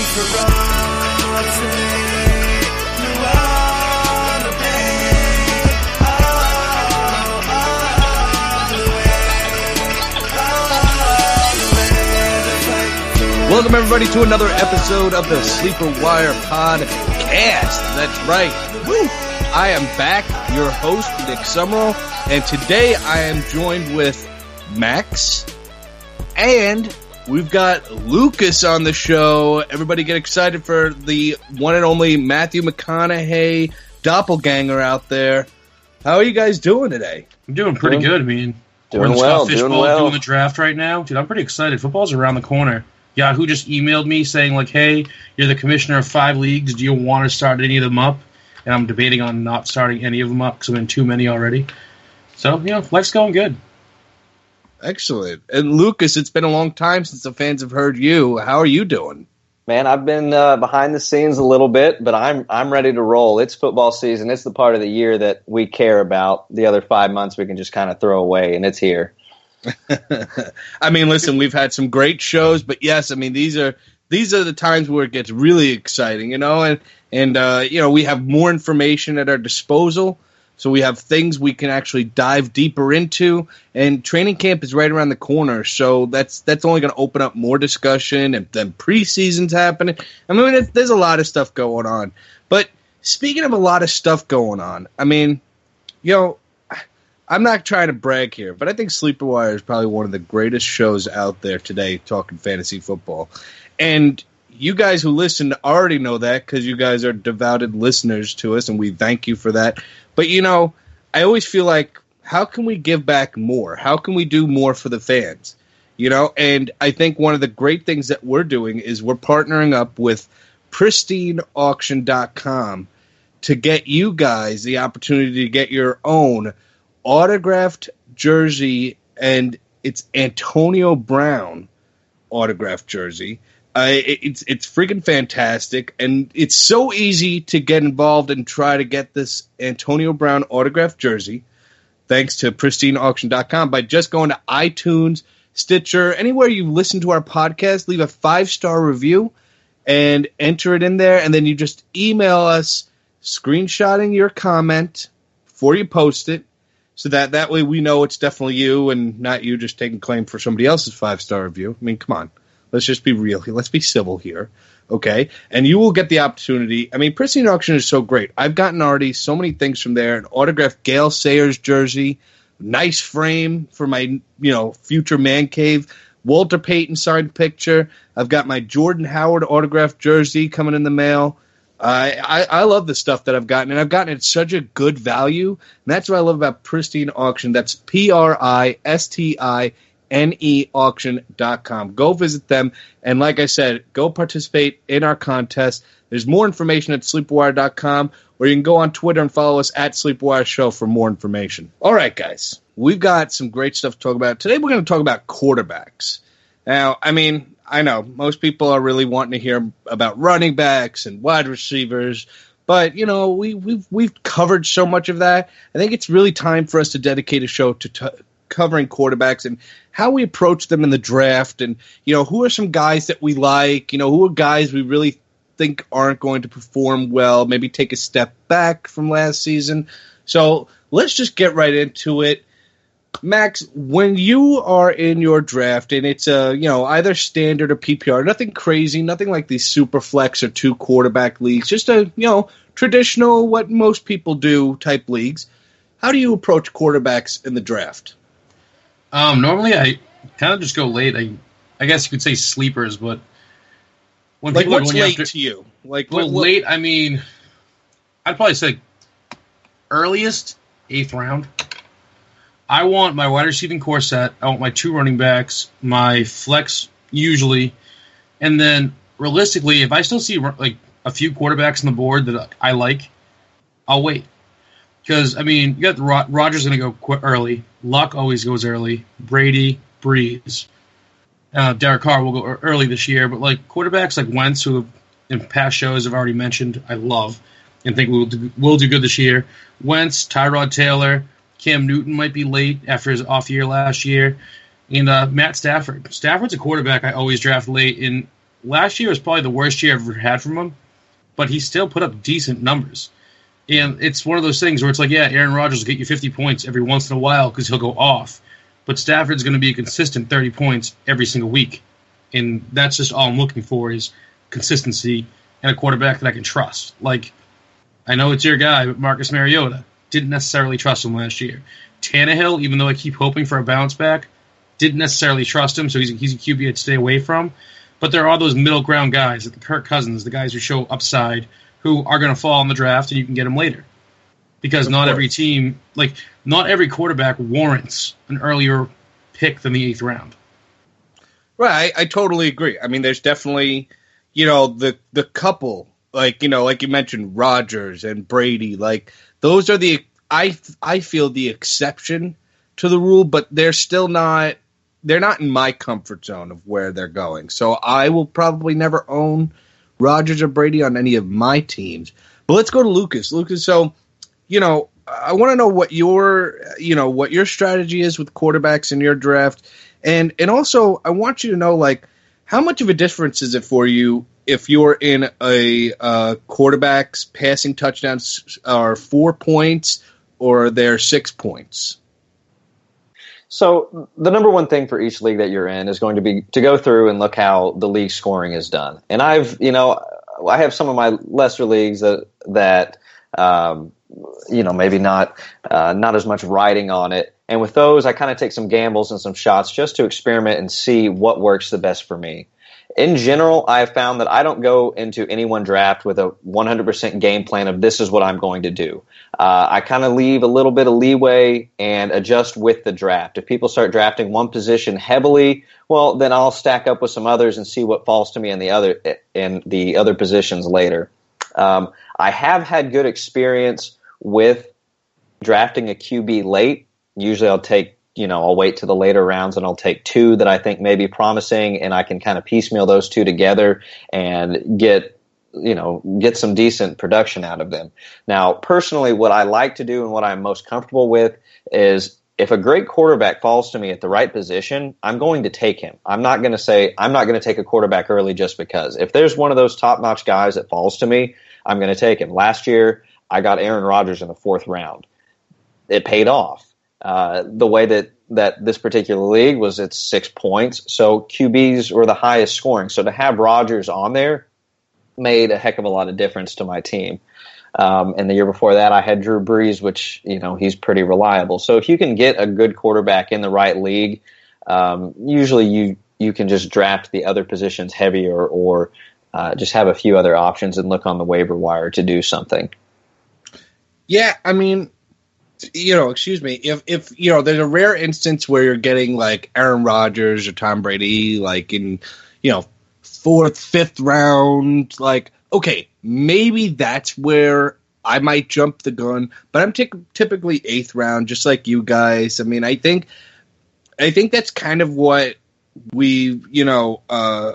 Welcome, everybody, to another episode of the SleeperWire Podcast. That's right. Woo! I am back, your host, Nick Summerall, and today I am joined with Max, and we've got Lucas on the show. Everybody get excited for the one and only Matthew McConaughey doppelganger out there. How are you guys doing today? I'm doing pretty good. I mean, doing well. Doing the draft right now. Dude, I'm pretty excited. Football's around the corner. Yahoo just emailed me saying, like, hey, you're the commissioner of 5 leagues. Do you want to start any of them up? And I'm debating on not starting any of them up because I'm in too many already. So, life's going good. Excellent. And Lucas, it's been a long time since the fans have heard you. How are you doing? Man, I've been behind the scenes a little bit, but I'm ready to roll. It's football season. It's the part of the year that we care about. The other 5 months we can just kind of throw away, and it's here. I mean, listen, we've had some great shows, but yes, I mean, these are the times where it gets really exciting, and we have more information at our disposal, so we have things we can actually dive deeper into, and training camp is right around the corner, so that's only going to open up more discussion, and then preseason's happening. I mean, there's a lot of stuff going on, but speaking of a lot of stuff going on, I mean, I'm not trying to brag here, but I think SleeperWire is probably one of the greatest shows out there today talking fantasy football. And you guys who listen already know that because you guys are devoted listeners to us, and we thank you for that. But, I always feel like, how can we give back more? How can we do more for the fans? And I think one of the great things that we're doing is we're partnering up with pristineauction.com to get you guys the opportunity to get your own autographed jersey, and it's Antonio Brown autographed jersey. It's freaking fantastic, and it's so easy to get involved and try to get this Antonio Brown autographed jersey thanks to pristineauction.com by just going to iTunes, Stitcher, anywhere you listen to our podcast, leave a 5-star review and enter it in there, and then you just email us screenshotting your comment before you post it, so that way we know it's definitely you and not you just taking claim for somebody else's 5-star review. I mean, come on. Let's just be real here. Let's be civil here, okay? And you will get the opportunity. I mean, Pristine Auction is so great. I've gotten already so many things from there. An autographed Gale Sayers jersey, nice frame for my, future man cave. Walter Payton signed picture. I've got my Jordan Howard autographed jersey coming in the mail. I love the stuff that I've gotten, and I've gotten it at such a good value. And that's what I love about Pristine Auction. That's PRISTINE auction.com. Go visit them, and like I said, go participate in our contest. There's more information at sleepwire.com, or you can go on Twitter and follow us at SleepWire Show for more information. All right, guys, we've got some great stuff to talk about. Today we're going to talk about quarterbacks. Now, I mean, I know most people are really wanting to hear about running backs and wide receivers, but we've covered so much of that. I think it's really time for us to dedicate a show to covering quarterbacks and how we approach them in the draft, and who are some guys that we like, who are guys we really think aren't going to perform well, maybe take a step back from last season. So let's just get right into it. Max, when you are in your draft and it's either standard or PPR, nothing crazy, nothing like these super flex or 2 quarterback leagues, just a traditional what most people do type leagues, how do you approach quarterbacks in the draft? Normally I kind of just go late. I guess you could say sleepers, but when like people what's late to you? Like late, I mean, I'd probably say earliest 8th round. I want my wide receiving core set. I want my 2 running backs, my flex usually, and then realistically, if I still see like a few quarterbacks on the board that I like, I'll wait. Because I mean, you got Rodgers going to go early. Luck always goes early. Brady, Breeze, Derek Carr will go early this year. But like quarterbacks like Wentz, who in past shows I've already mentioned, I love and think will do good this year. Wentz, Tyrod Taylor. Cam Newton might be late after his off year last year. And Matt Stafford. Stafford's a quarterback I always draft late. And last year was probably the worst year I've ever had from him, but he still put up decent numbers. And it's one of those things where it's like, yeah, Aaron Rodgers will get you 50 points every once in a while because he'll go off. But Stafford's going to be a consistent 30 points every single week. And that's just all I'm looking for is consistency and a quarterback that I can trust. Like, I know it's your guy, but Marcus Mariota, didn't necessarily trust him last year. Tannehill, even though I keep hoping for a bounce back, didn't necessarily trust him, so he's a QB I'd stay away from. But there are those middle ground guys, like the Kirk Cousins, the guys who show upside, who are going to fall in the draft, and you can get them later. Because not every team, like, not every quarterback warrants an earlier pick than the 8th round. Right, I totally agree. I mean, there's definitely, the couple, like you mentioned, Rodgers and Brady, like, those are I feel the exception to the rule, but they're not in my comfort zone of where they're going. So I will probably never own Rodgers or Brady on any of my teams. But let's go to Lucas. Lucas, so, I want to know what your strategy is with quarterbacks in your draft. And also I want you to know, like, how much of a difference is it for you if you're in a quarterback's passing touchdowns are 4 points or they're 6 points? So the number one thing for each league that you're in is going to be to go through and look how the league scoring is done. And I have some of my lesser leagues that maybe not as much writing on it. And with those, I kind of take some gambles and some shots just to experiment and see what works the best for me. In general, I have found that I don't go into any one draft with a 100% game plan of this is what I'm going to do. I kind of leave a little bit of leeway and adjust with the draft. If people start drafting one position heavily, well, then I'll stack up with some others and see what falls to me in the other positions later. I have had good experience with drafting a QB late. Usually I'll wait to the later rounds and I'll take 2 that I think may be promising, and I can kind of piecemeal those 2 together and get some decent production out of them. Now, personally, what I like to do and what I'm most comfortable with is if a great quarterback falls to me at the right position, I'm going to take him. I'm not going to say I'm not going to take a quarterback early just because. If there's one of those top-notch guys that falls to me, I'm going to take him. Last year, I got Aaron Rodgers in the 4th round. It paid off. The way that this particular league was at 6 points, so QBs were the highest scoring. So to have Rodgers on there made a heck of a lot of difference to my team. And the year before that, I had Drew Brees, which he's pretty reliable. So if you can get a good quarterback in the right league, usually you can just draft the other positions heavier or just have a few other options and look on the waiver wire to do something. Yeah, I mean, excuse me, if there's a rare instance where you're getting like Aaron Rodgers or Tom Brady, like in, 4th, 5th round, like, okay, maybe that's where I might jump the gun, but I'm typically 8th round, just like you guys. I mean, I think that's kind of what we've realized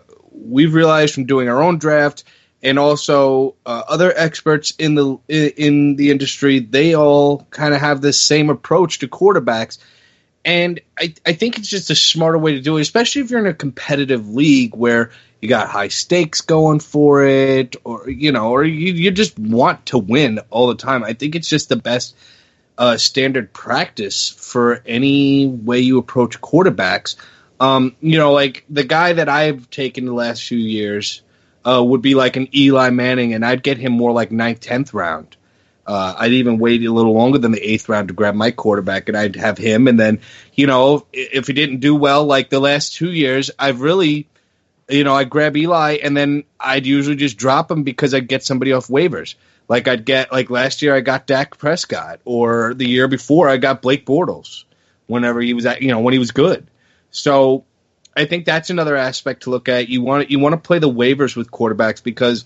from doing our own draft. And also other experts in the industry, they all kind of have this same approach to quarterbacks. And I think it's just a smarter way to do it, especially if you're in a competitive league where you got high stakes going for it, or you just want to win all the time. I think it's just the best standard practice for any way you approach quarterbacks. Like the guy that I've taken the last few years would be like an Eli Manning, and I'd get him more like 9th, 10th round. I'd even wait a little longer than the 8th round to grab my quarterback, and I'd have him. And then, if he didn't do well, like the last 2 years, I've really, I'd grab Eli, and then I'd usually just drop him because I'd get somebody off waivers. Like last year I got Dak Prescott, or the year before I got Blake Bortles whenever he was when he was good. So I think that's another aspect to look at. You want to play the waivers with quarterbacks because,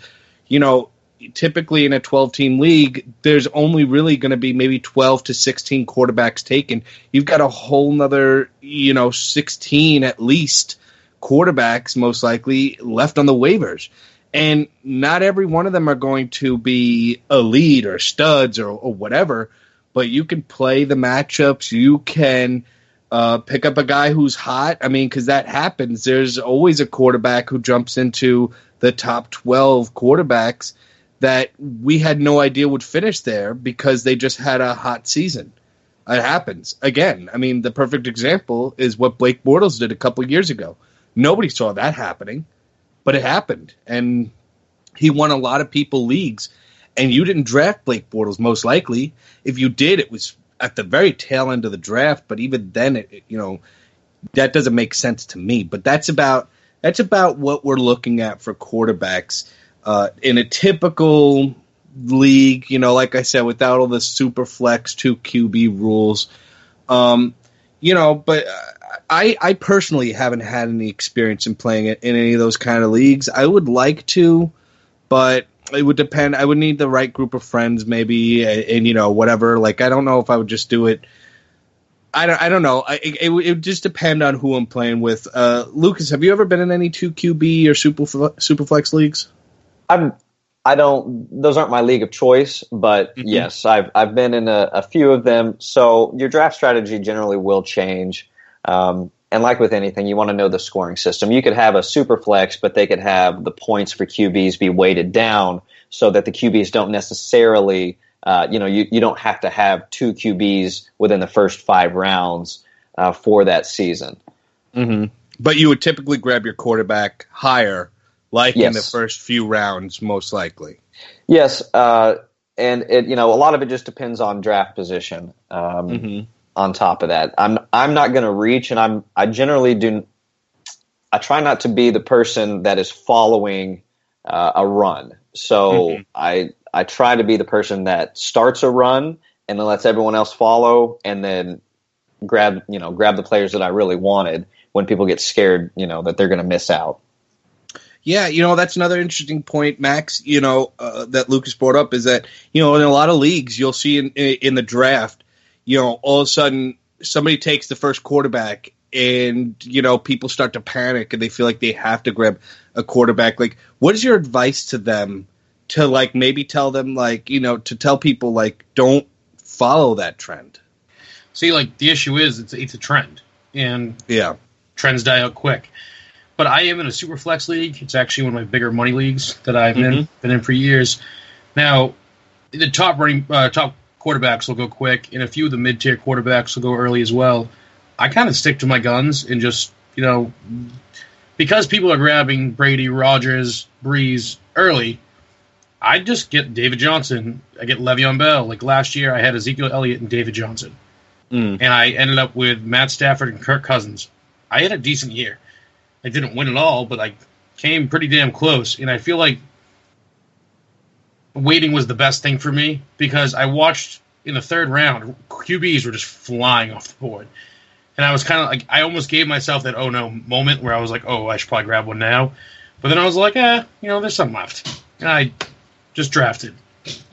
typically in a 12-team league, there's only really going to be maybe 12 to 16 quarterbacks taken. You've got a whole nother, 16 at least quarterbacks most likely left on the waivers. And not every one of them are going to be elite or studs or whatever, but you can play the matchups. You can Pick up a guy who's hot. I mean, because that happens. There's always a quarterback who jumps into the top 12 quarterbacks that we had no idea would finish there because they just had a hot season. It happens. Again, I mean, the perfect example is what Blake Bortles did a couple of years ago. Nobody saw that happening, but it happened. And he won a lot of people leagues. And you didn't draft Blake Bortles, most likely. If you did, it was at the very tail end of the draft. But even then, that doesn't make sense to me. But that's about what we're looking at for quarterbacks in a typical league. Like I said, without all the super flex 2 QB rules. But I personally haven't had any experience in playing it in any of those kind of leagues. I would like to, but it would depend. I would need the right group of friends, maybe, and whatever. Like, I don't know if I would just do it. I don't know. It would just depend on who I'm playing with. Lucas, have you ever been in any 2 QB or super flex leagues? I don't. Those aren't my league of choice, but yes, I've been in a few of them. So your draft strategy generally will change. And like with anything, you want to know the scoring system. You could have a super flex, but they could have the points for QBs be weighted down so that the QBs don't necessarily, you don't have to have 2 QBs within the first 5 rounds for that season. Mm-hmm. But you would typically grab your quarterback higher, like yes. in the first few rounds, most likely. Yes, and it, a lot of it just depends on draft position. On top of that, I'm not going to reach, and I generally do. I try not to be the person that is following a run. So I try to be the person that starts a run and then lets everyone else follow, and then grab the players that I really wanted when people get scared, that they're going to miss out. Yeah, that's another interesting point, Max. That Lucas brought up is that in a lot of leagues you'll see in the draft. All of a sudden somebody takes the first quarterback and, people start to panic and they feel like they have to grab a quarterback. Like, what is your advice to them to, like, maybe tell them, like, to tell people, like, don't follow that trend? See, like, the issue is it's a trend, and trends die out quick. But I am in a super flex league. It's actually one of my bigger money leagues that I've been in for years. Now, the top quarterbacks will go quick, and a few of the mid-tier quarterbacks will go early as well. I kind of stick to my guns and just, because people are grabbing Brady, Rodgers, Breeze early, I just get David Johnson. I get Le'Veon Bell. Like last year, I had Ezekiel Elliott and David Johnson. And I ended up with Matt Stafford and Kirk Cousins. I had a decent year. I didn't win it all, but I came pretty damn close, and I feel like waiting was the best thing for me because I watched in the 3rd round, QBs were just flying off the board. And I was kind of like, I almost gave myself that oh no moment where I was like, oh, I should probably grab one now. But then I was like, there's some left. And I just drafted.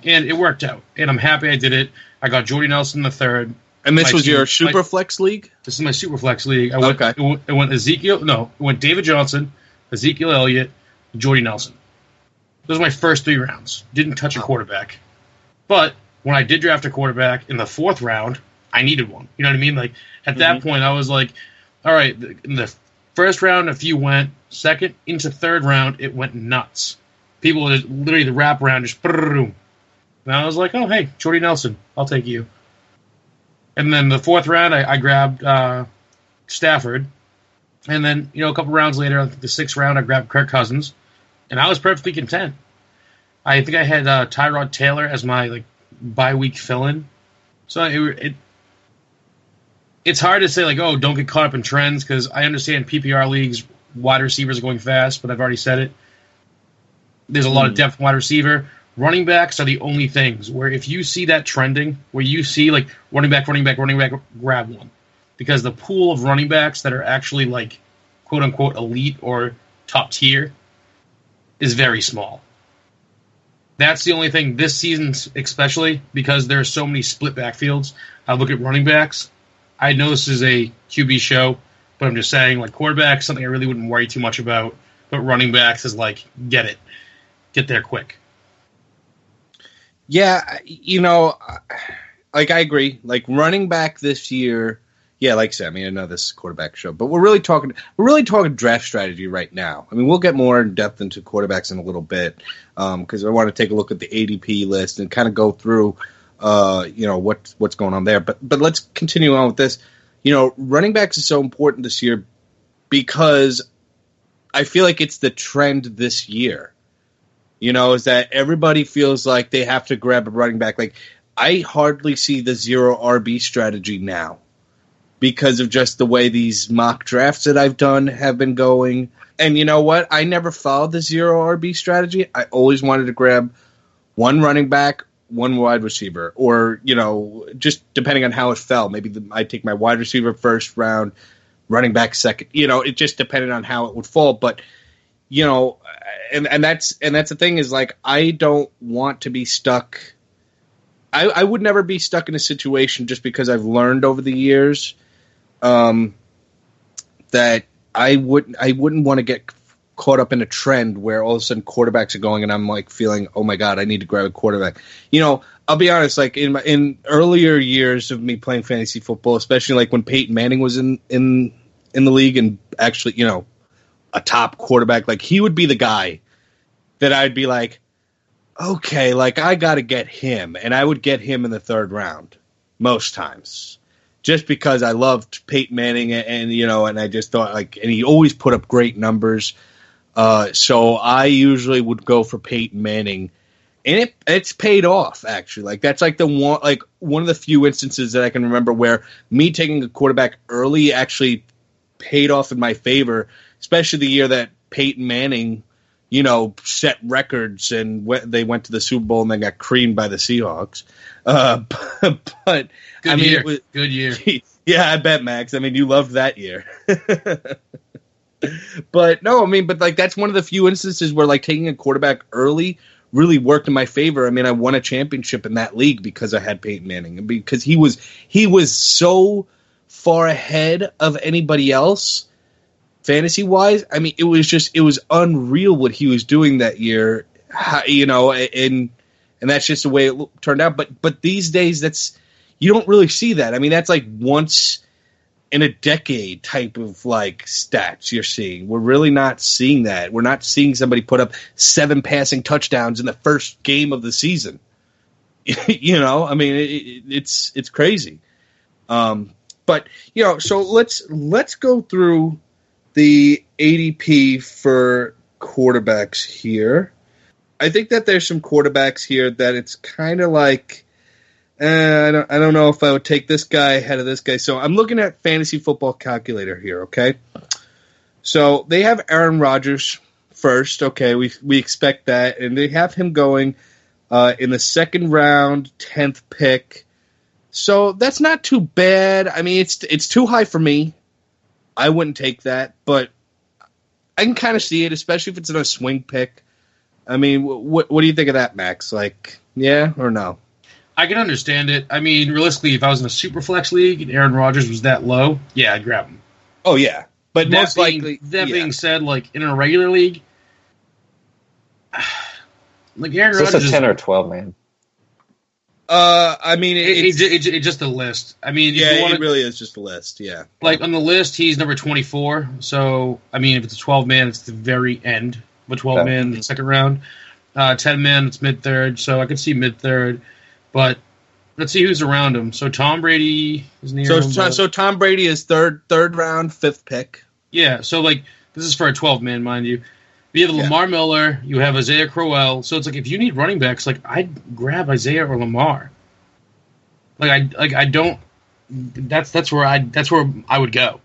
And it worked out. And I'm happy I did it. I got Jordy Nelson in the 3rd. And this was your super flex league? This is my super flex league. It went David Johnson, Ezekiel Elliott, Jordy Nelson. Those were my first 3 rounds. Didn't touch a quarterback. But when I did draft a quarterback in the 4th round, I needed one. You know what I mean? Like, at that point, I was like, all right, in the 1st round, a few went. 2nd into 3rd round, it went nuts. People literally, the wrap round, just boom. And I was like, oh, hey, Jordy Nelson, I'll take you. And then the 4th round, I grabbed Stafford. And then, a couple rounds later, the 6th round, I grabbed Kirk Cousins. And I was perfectly content. I think I had Tyrod Taylor as my bye-week fill-in. So it's hard to say don't get caught up in trends because I understand PPR leagues, wide receivers are going fast, but I've already said it. There's a lot of depth in wide receiver. Running backs are the only things where if you see that trending, where you see running back, grab one. Because the pool of running backs that are actually quote-unquote elite or top tier is very small. That's the only thing this season, especially because there are so many split backfields. I look at running backs. I know this is a QB show, but I'm just saying, quarterbacks, something I really wouldn't worry too much about. But running backs is get it. Get there quick. Yeah, I agree. Running back this year, Yeah, like I said, I mean, I know this is a quarterback show, but we're really talking draft strategy right now. I mean, we'll get more in depth into quarterbacks in a little bit because I want to take a look at the ADP list and kind of go through, what's going on there. But let's continue on with this. Running backs is so important this year because I feel like it's the trend this year. Is that everybody feels like they have to grab a running back. Like, I hardly see the zero RB strategy now, because of just the way these mock drafts that I've done have been going. And you know what? I never followed the zero RB strategy. I always wanted to grab one running back, one wide receiver, or, just depending on how it fell. Maybe I'd take my wide receiver first round, running back second. It just depended on how it would fall. But, and that's the thing is, like, I don't want to be stuck. I would never be stuck in a situation just because I've learned over the years that I wouldn't want to get caught up in a trend where all of a sudden quarterbacks are going and I'm like feeling, oh my God, I need to grab a quarterback. I'll be honest, like in earlier years of me playing fantasy football, especially like when Peyton Manning was in the league and actually, a top quarterback, like he would be the guy that I'd be like, okay, like I got to get him. And I would get him in the third round most times. Just because I loved Peyton Manning and I just thought and he always put up great numbers. So I usually would go for Peyton Manning, and it's paid off actually. Like that's like one of the few instances that I can remember where me taking a quarterback early actually paid off in my favor, especially the year that Peyton Manning, set records and they went to the Super Bowl and then got creamed by the Seahawks. But good year. Good year. Yeah, I bet, Max. I mean, you loved that year. But no, I mean, but like that's one of the few instances where like taking a quarterback early really worked in my favor. I mean, I won a championship in that league because I had Peyton Manning, and because he was so far ahead of anybody else fantasy wise. I mean, it was unreal what he was doing that year. And that's just the way it turned out. But these days, you don't really see that. I mean, that's like once in a decade type of like stats you're seeing. We're really not seeing that. We're not seeing somebody put up 7 passing touchdowns in the first game of the season. I mean, it's crazy. But so let's go through the ADP for quarterbacks here. I think that there's some quarterbacks here that it's kind of like, I don't know if I would take this guy ahead of this guy. So I'm looking at Fantasy Football Calculator here, okay? So they have Aaron Rodgers first, okay? We expect that. And they have him going in the second round, 10th pick. So that's not too bad. I mean, it's too high for me. I wouldn't take that, but I can kind of see it, especially if it's in a swing pick. I mean, what do you think of that, Max? Like, yeah or no? I can understand it. I mean, realistically, if I was in a super flex league and Aaron Rodgers was that low, yeah, I'd grab him. Oh, yeah. But most likely... That being said, like, in a regular league, like Aaron Rodgers... Is this a 10 or 12, man? I mean, it's just a list. I mean, it really is just a list, yeah. Like, on the list, he's number 24. So, I mean, if it's a 12-man, it's the very end of a 12-man, the second round. 10-man, it's mid-third. So I could see mid-third. But let's see who's around him. So Tom Brady is near him. So Tom Brady is third round, 5th pick. Yeah, so, like, this is for a 12-man, mind you. You have Lamar Miller, you have Isaiah Crowell. So it's like if you need running backs, like I'd grab Isaiah or Lamar. I don't. That's where I would go.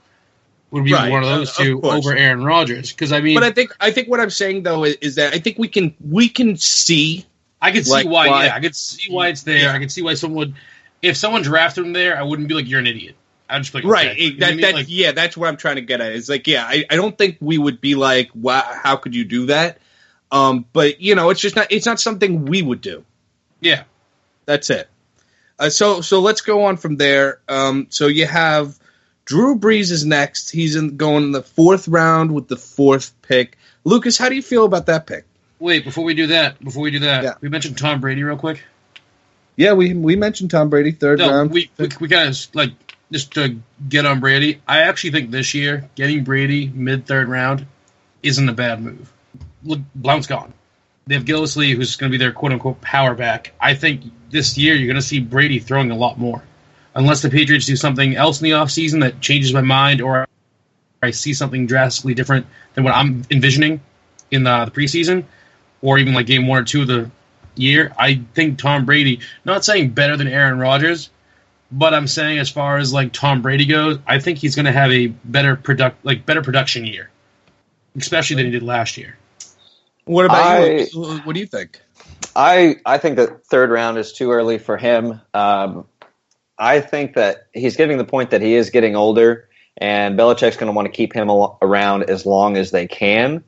Would be one of those two over Aaron Rodgers, because I mean. But I think what I'm saying though is that I think we can see. I could see why. Yeah, I could see why it's there. Yeah. I could see why if someone drafted him there, I wouldn't be like, you're an idiot. I'd just be like, right. Okay. That's what I'm trying to get at. It's like, yeah, I don't think we would be like, wow, how could you do that? But it's not something we would do. Yeah, that's it. So let's go on from there. So you have Drew Brees is next. He's going in the 4th round with the 4th pick. Lucas, how do you feel about that pick? Wait, before we do that, we mentioned Tom Brady real quick. Yeah, we mentioned Tom Brady, 3rd round. We kind of like just to get on Brady, I actually think this year, getting Brady mid-third round isn't a bad move. Look, Blount's gone. They have Gillislee, who's going to be their quote-unquote power back. I think this year you're going to see Brady throwing a lot more. Unless the Patriots do something else in the offseason that changes my mind, or I see something drastically different than what I'm envisioning in the preseason, or even like game 1 or 2 of the year, I think Tom Brady, not saying better than Aaron Rodgers, but I'm saying as far as like Tom Brady goes, I think he's going to have a better production year, especially than he did last year. What about you? What do you think? I think that third round is too early for him. I think that he's getting to the point that he is getting older, and Belichick's going to want to keep him around as long as they can.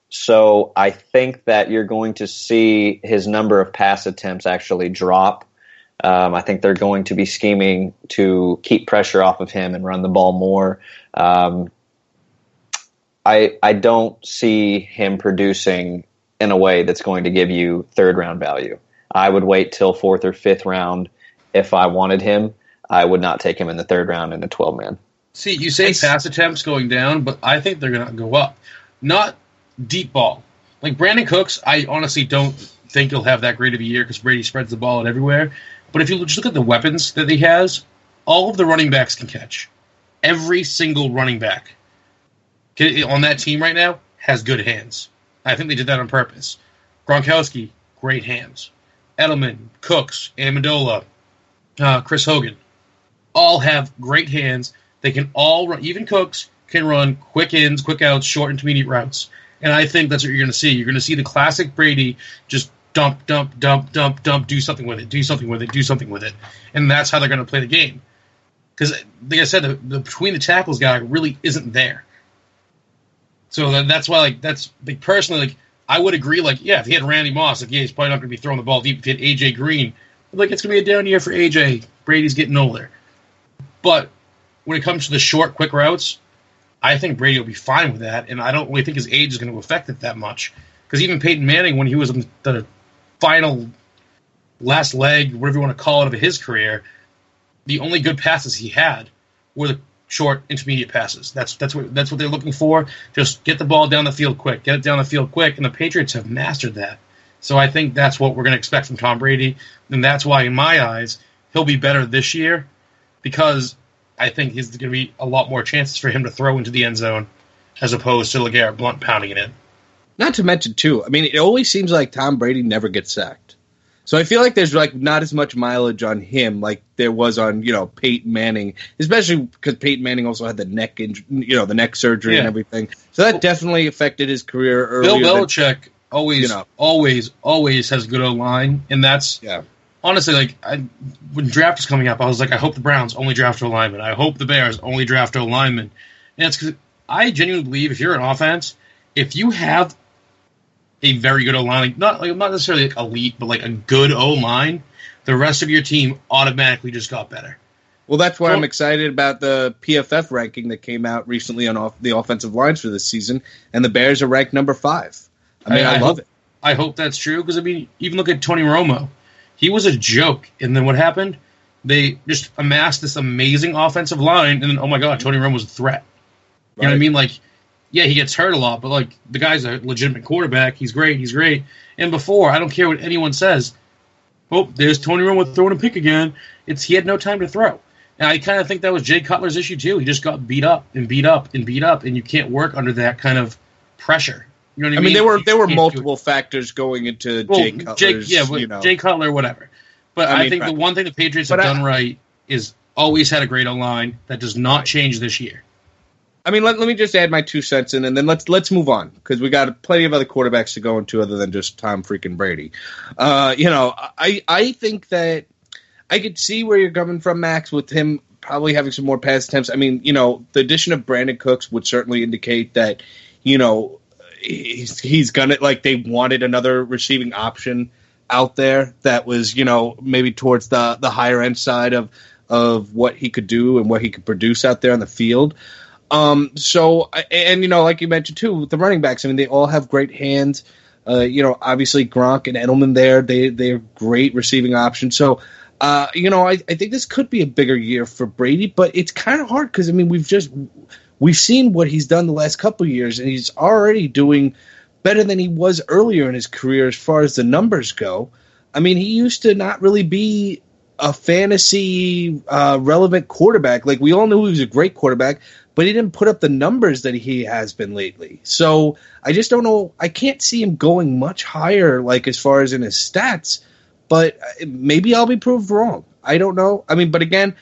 So I think that you're going to see his number of pass attempts actually drop. I think they're going to be scheming to keep pressure off of him and run the ball more. I don't see him producing in a way that's going to give you third round value. I would wait till fourth or fifth round if I wanted him. I would not take him in the third round in a 12-man. See, you say pass attempts going down, but I think they're going to go up. Not deep ball. Like Brandon Cooks, I honestly don't think he'll have that great of a year because Brady spreads the ball out everywhere. But if you just look at the weapons that he has, all of the running backs can catch. Every single running back on that team right now has good hands. I think they did that on purpose. Gronkowski, great hands. Edelman, Cooks, Amendola, Chris Hogan, all have great hands. They can all run. Even Cooks can run quick ins, quick outs, short intermediate routes. And I think that's what you're going to see. You're going to see the classic Brady just dump, dump, dump, dump, dump, do something with it, do something with it, do something with it. And that's how they're going to play the game. Because, like I said, the between the tackles guy really isn't there. So that's why, personally, I would agree, if he had Randy Moss, he's probably not going to be throwing the ball deep. If he had A.J. Green, it's going to be a down year for A.J. Brady's getting older. But when it comes to the short, quick routes, I think Brady will be fine with that, and I don't really think his age is going to affect it that much. Because even Peyton Manning, when he was in the final last leg, whatever you want to call it, of his career, the only good passes he had were the short, intermediate passes. That's what they're looking for. Just get the ball down the field quick. Get it down the field quick, and the Patriots have mastered that. So I think that's what we're going to expect from Tom Brady, and that's why, in my eyes, he'll be better this year, because I think there's going to be a lot more chances for him to throw into the end zone as opposed to LeGarrette Blount pounding it in. Not to mention, too, it always seems like Tom Brady never gets sacked. So I feel like there's not as much mileage on him like there was on, Peyton Manning, especially because Peyton Manning also had the neck the neck surgery and everything. So that definitely affected his career earlier. Bill Belichick always has a good O-line, and that's honestly, when draft was coming up, I was like, I hope the Browns only draft O linemen. I hope the Bears only draft O linemen. And it's because I genuinely believe if you're an offense, if you have a very good O-line, not necessarily elite, but a good O-line, the rest of your team automatically just got better. Well, that's why I'm excited about the PFF ranking that came out recently on the offensive lines for this season, and the Bears are ranked number 5. I love it. I hope that's true, because, even look at Tony Romo. He was a joke, and then what happened? They just amassed this amazing offensive line, and then, oh my God, Tony Romo was a threat. You know what I mean? He gets hurt a lot, but the guy's a legitimate quarterback. He's great. And before, I don't care what anyone says. Oh, there's Tony Romo throwing a pick again. He had no time to throw. And I kind of think that was Jay Cutler's issue too. He just got beat up, and you can't work under that kind of pressure. You know what I mean? There were multiple factors going into Jay Cutler's. Jay Cutler, whatever. But I think the one thing the Patriots have done right is always had a great O-line. That does not change this year. Let me just add my 2 cents in, and then let's move on, because we got plenty of other quarterbacks to go into other than just Tom freaking Brady. I think that I could see where you're coming from, Max, with him probably having some more pass attempts. The addition of Brandon Cooks would certainly indicate that, he's gonna, they wanted another receiving option out there that was, maybe towards the higher end side of what he could do and what he could produce out there on the field. Like you mentioned too, with the running backs, they all have great hands. Obviously Gronk and Edelman they're great receiving options. So I think this could be a bigger year for Brady, but it's kind of hard because, I mean, we've seen what he's done the last couple of years, and he's already doing better than he was earlier in his career as far as the numbers go. I mean, he used to not really be a fantasy relevant quarterback. Like, we all knew he was a great quarterback, but he didn't put up the numbers that he has been lately. So I just don't know. I can't see him going much higher, like, as far as in his stats, but maybe I'll be proved wrong. I don't know. I mean, but again,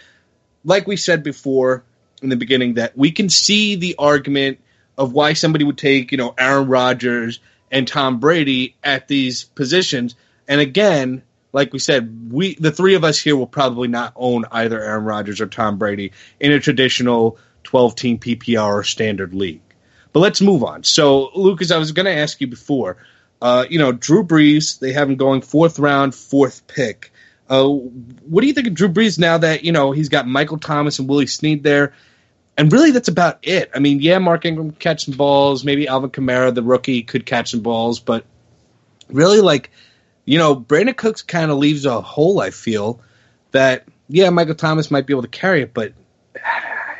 like we said before in the beginning, that we can see the argument of why somebody would take, Aaron Rodgers and Tom Brady at these positions. And again, like we said, the three of us here will probably not own either Aaron Rodgers or Tom Brady in a traditional 12-team PPR or standard league. But let's move on. So, Lucas, I was going to ask you before, Drew Brees, they have him going 4th round, 4th pick. What do you think of Drew Brees now that, he's got Michael Thomas and Willie Snead there? And really, that's about it. I mean, yeah, Mark Ingram can catch some balls. Maybe Alvin Kamara, the rookie, could catch some balls. But really, Brandon Cooks kind of leaves a hole, I feel, that, yeah, Michael Thomas might be able to carry it. But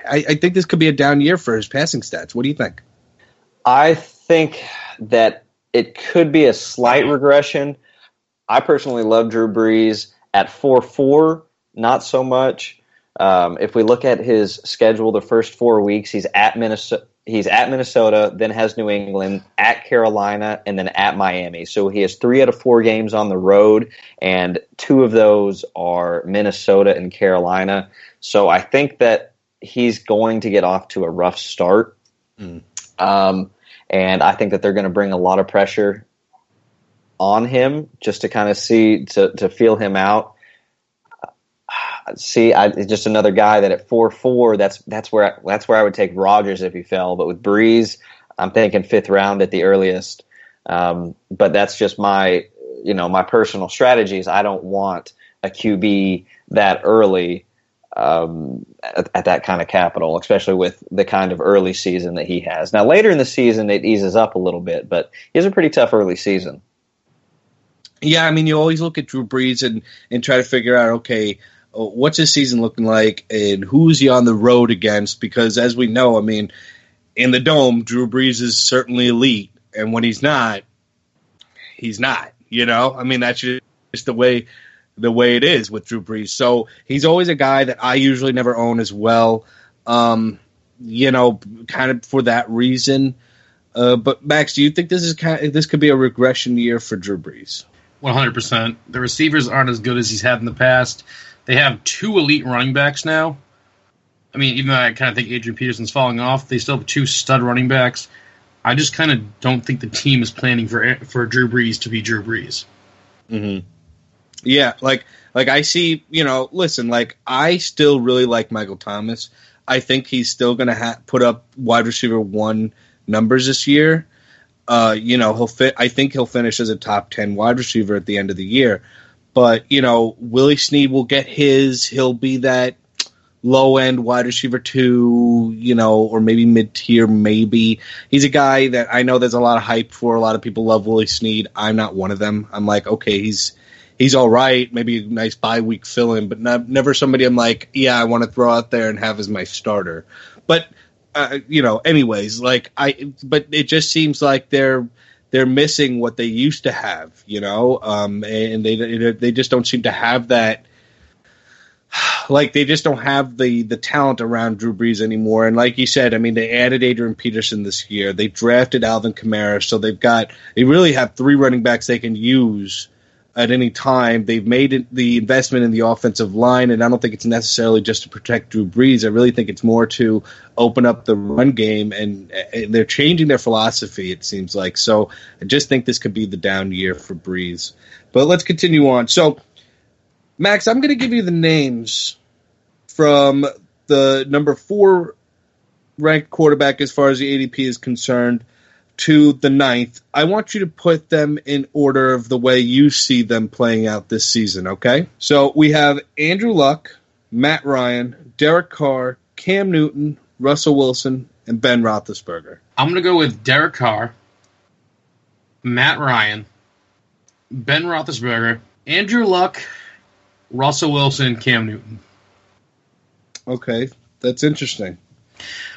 I think this could be a down year for his passing stats. What do you think? I think that it could be a slight regression. I personally love Drew Brees at 4-4, not so much. If we look at his schedule, the first 4 weeks, he's at Minnesota, then has New England, at Carolina, and then at Miami. So he has 3 out of 4 games on the road, and 2 of those are Minnesota and Carolina. So I think that he's going to get off to a rough start. And I think that they're going to bring a lot of pressure on him just to kind of to feel him out. Just another guy that at 4-4, that's where I would take Rodgers if he fell. But with Brees, I'm thinking 5th round at the earliest. But that's just my personal strategies. I don't want a QB that early at that kind of capital, especially with the kind of early season that he has. Now, later in the season, it eases up a little bit, but he has a pretty tough early season. Yeah, I mean, you always look at Drew Brees and try to figure out, okay, what's his season looking like and who's he on the road against? Because as we know, I mean, in the Dome, Drew Brees is certainly elite. And when he's not, he's not, I mean, that's just the way it is with Drew Brees. So he's always a guy that I usually never own as well, kind of for that reason. But Max, do you think this could be a regression year for Drew Brees? 100%. The receivers aren't as good as he's had in the past. They have 2 elite running backs now. I mean, even though I kind of think Adrian Peterson's falling off, they still have 2 stud running backs. I just kind of don't think the team is planning for Drew Brees to be Drew Brees. Mm-hmm. Yeah, like I see, listen, I still really like Michael Thomas. I think he's still going to put up wide receiver 1 numbers this year. I think he'll finish as a top 10 wide receiver at the end of the year. But, Willie Snead will get his. He'll be that low-end wide receiver 2, or maybe mid-tier maybe. He's a guy that I know there's a lot of hype for. A lot of people love Willie Snead. I'm not one of them. I'm like, okay, he's all right. Maybe a nice bye-week fill-in, but never somebody I'm like, yeah, I want to throw out there and have as my starter. But, anyways, but it just seems like they're missing what they used to have, and they just don't seem to have that. Like, they just don't have the talent around Drew Brees anymore. And like you said, I mean, they added Adrian Peterson this year. They drafted Alvin Kamara, so they really have 3 running backs they can use at any time. They've made the investment in the offensive line, and I don't think it's necessarily just to protect Drew Brees. I really think it's more to open up the run game, and they're changing their philosophy, it seems like. So I just think this could be the down year for Brees. But let's continue on. So, Max, I'm going to give you the names from the number 4 ranked quarterback as far as the ADP is concerned to the 9th. I want you to put them in order of the way you see them playing out this season, okay? So we have Andrew Luck, Matt Ryan, Derek Carr, Cam Newton, Russell Wilson, and Ben Roethlisberger. I'm going to go with Derek Carr, Matt Ryan, Ben Roethlisberger, Andrew Luck Russell Wilson, Cam Newton. Okay, that's interesting.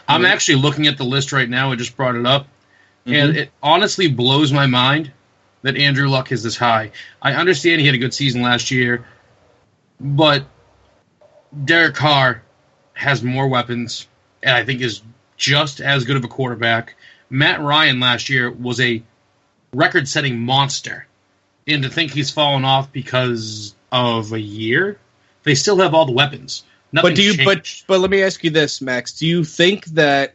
I'm actually looking at the list right now. I just brought it up. And it honestly blows my mind that Andrew Luck is this high. I understand he had a good season last year, but Derek Carr has more weapons and I think is just as good of a quarterback. Matt Ryan last year was a record-setting monster. And to think he's fallen off because of a year, they still have all the weapons. But let me ask you this, Max. Do you think that,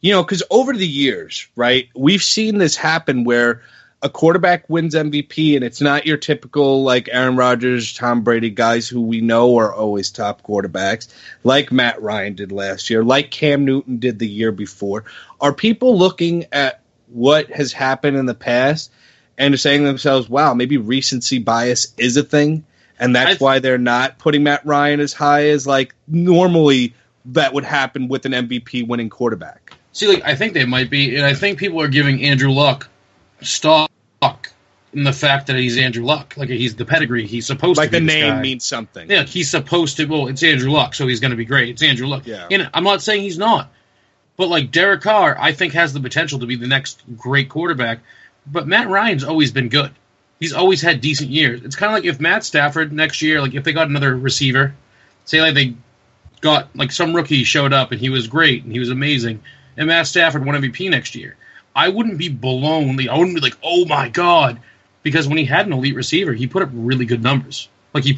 because over the years, right, we've seen this happen where a quarterback wins MVP and it's not your typical like Aaron Rodgers, Tom Brady guys who we know are always top quarterbacks, like Matt Ryan did last year, like Cam Newton did the year before. Are people looking at what has happened in the past and saying to themselves, wow, maybe recency bias is a thing? And that's why they're not putting Matt Ryan as high as like normally that would happen with an MVP winning quarterback. See, I think they might be, and I think people are giving Andrew Luck stock in the fact that he's Andrew Luck. Like he's the pedigree. He's supposed to be. Like the name guy. Means something. Yeah, he's supposed to. Well, it's Andrew Luck, so he's going to be great. It's Andrew Luck. Yeah. And I'm not saying he's not, but like Derek Carr, I think has the potential to be the next great quarterback. But Matt Ryan's always been good. He's always had decent years. It's kind of like if Matt Stafford next year, like if they got another receiver, say like they got like some rookie showed up and he was great and he was amazing, and Matt Stafford won MVP next year, I wouldn't be blown. I wouldn't be like, oh my god, because when he had an elite receiver, he put up really good numbers. Like he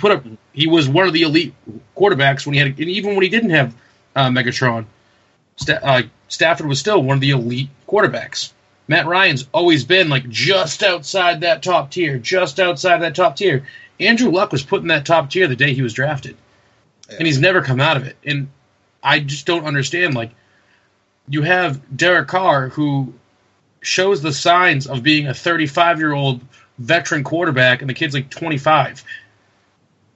was one of the elite quarterbacks when he had, and even when he didn't have Megatron, Stafford was still one of the elite quarterbacks. Matt Ryan's always been like just outside that top tier, Andrew Luck was put in that top tier the day he was drafted, and he's never come out of it. And I just don't understand. Like, you have Derek Carr, who shows the signs of being a 35-year-old veteran quarterback, and the kid's like 25.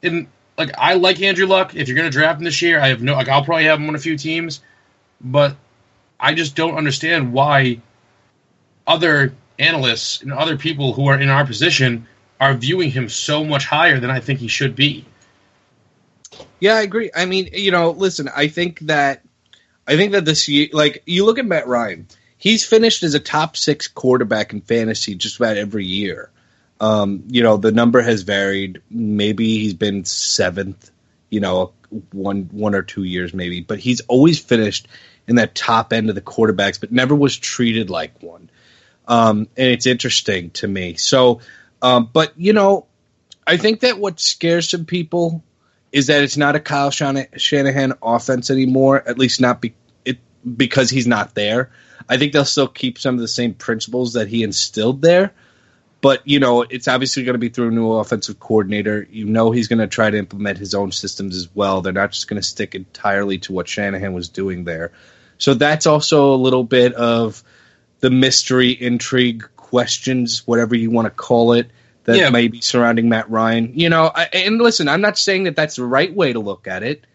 And like, I like Andrew Luck. If you're going to draft him this year, I'll probably have him on a few teams, but I just don't understand why other analysts and other people who are in our position are viewing him so much higher than I think he should be. Yeah, I agree. I mean, listen, I think that this year, like, you look at Matt Ryan, he's finished as a top 6 quarterback in fantasy just about every year. The number has varied. Maybe he's been 7th, one or 2 years maybe, but he's always finished in that top end of the quarterbacks, but never was treated like one. And it's interesting to me. So, but I think that what scares some people is that it's not a Kyle Shanahan offense anymore, at least not because he's not there. I think they'll still keep some of the same principles that he instilled there. But, it's obviously going to be through a new offensive coordinator. He's going to try to implement his own systems as well. They're not just going to stick entirely to what Shanahan was doing there. So that's also a little bit of the mystery, intrigue, questions, whatever you want to call it, that may be surrounding Matt Ryan. And listen, I'm not saying that that's the right way to look at it.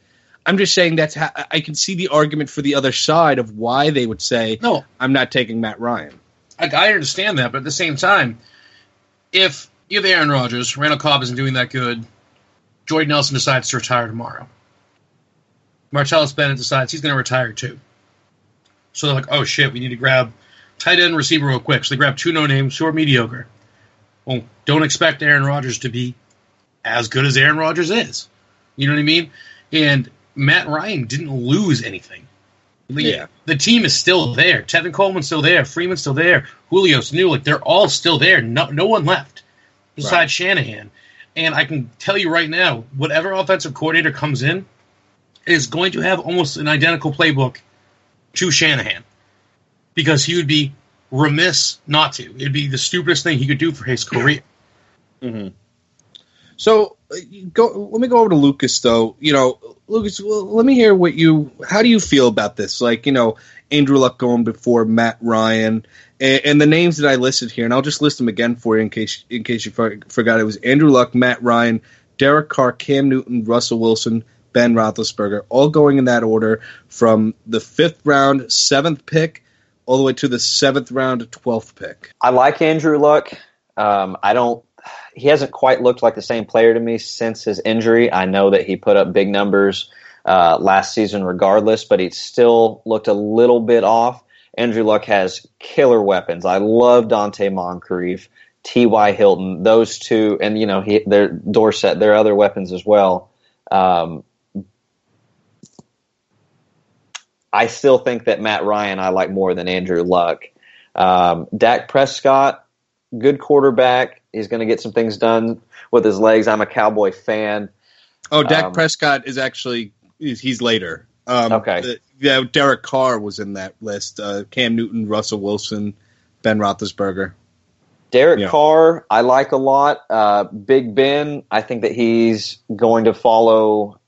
I'm just saying that's how I can see the argument for the other side of why they would say, no, I'm not taking Matt Ryan. I understand that, but at the same time, if you have Aaron Rodgers, Randall Cobb isn't doing that good, Jordy Nelson decides to retire tomorrow, Martellus Bennett decides he's going to retire too. So they're like, oh shit, we need to grab tight end receiver real quick. So they grab 2 no-names who are mediocre. Well, don't expect Aaron Rodgers to be as good as Aaron Rodgers is. You know what I mean? And Matt Ryan didn't lose anything. The team is still there. Tevin Coleman's still there. Freeman's still there. Julio Sanu, they're all still there. No one left besides Shanahan. And I can tell you right now, whatever offensive coordinator comes in is going to have almost an identical playbook to Shanahan, because he would be remiss not to. It'd be the stupidest thing he could do for his career. Mm-hmm. So let me go over to Lucas, though. Lucas, let me hear how do you feel about this? Like, Andrew Luck going before Matt Ryan, and the names that I listed here, and I'll just list them again for you in case you forgot. It was Andrew Luck, Matt Ryan, Derek Carr, Cam Newton, Russell Wilson, Ben Roethlisberger, all going in that order from the 5th round, 7th pick, all the way to the 7th round, 12th pick. I like Andrew Luck. He hasn't quite looked like the same player to me since his injury. I know that he put up big numbers last season regardless, but he still looked a little bit off. Andrew Luck has killer weapons. I love Dante Moncrief, T.Y. Hilton, those two, and their Dorsett, their other weapons as well. I still think that Matt Ryan I like more than Andrew Luck. Dak Prescott, good quarterback. He's going to get some things done with his legs. I'm a Cowboy fan. Oh, Dak Prescott is actually he's later. Okay. Derek Carr was in that list. Cam Newton, Russell Wilson, Ben Roethlisberger. Derek Carr, I like a lot. Big Ben, I think that he's going to follow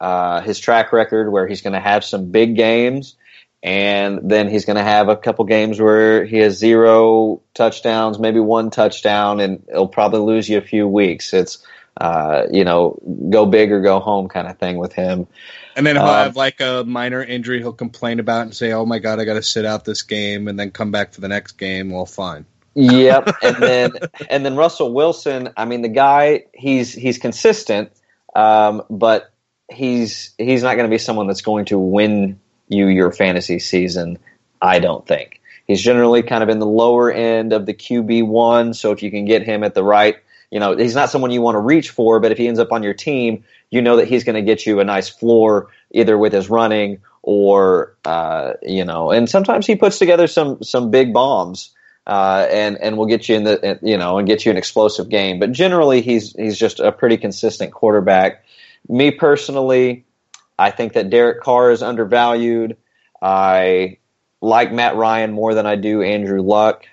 his track record where he's going to have some big games, and then he's going to have a couple games where he has 0 touchdowns, maybe 1 touchdown, and he'll probably lose you a few weeks. It's, go big or go home kind of thing with him. And then he'll have like a minor injury he'll complain about and say, oh, my God, I got to sit out this game, and then come back for the next game. Well, fine. Yep, and then Russell Wilson. I mean, the guy he's consistent, but he's not going to be someone that's going to win you your fantasy season. I don't think he's generally kind of in the lower end of the QB1. So if you can get him at the right, he's not someone you want to reach for. But if he ends up on your team, you know that he's going to get you a nice floor either with his running or and sometimes he puts together some big bombs. And will get you in and get you an explosive game. But generally, he's just a pretty consistent quarterback. Me personally, I think that Derek Carr is undervalued. I like Matt Ryan more than I do Andrew Luck.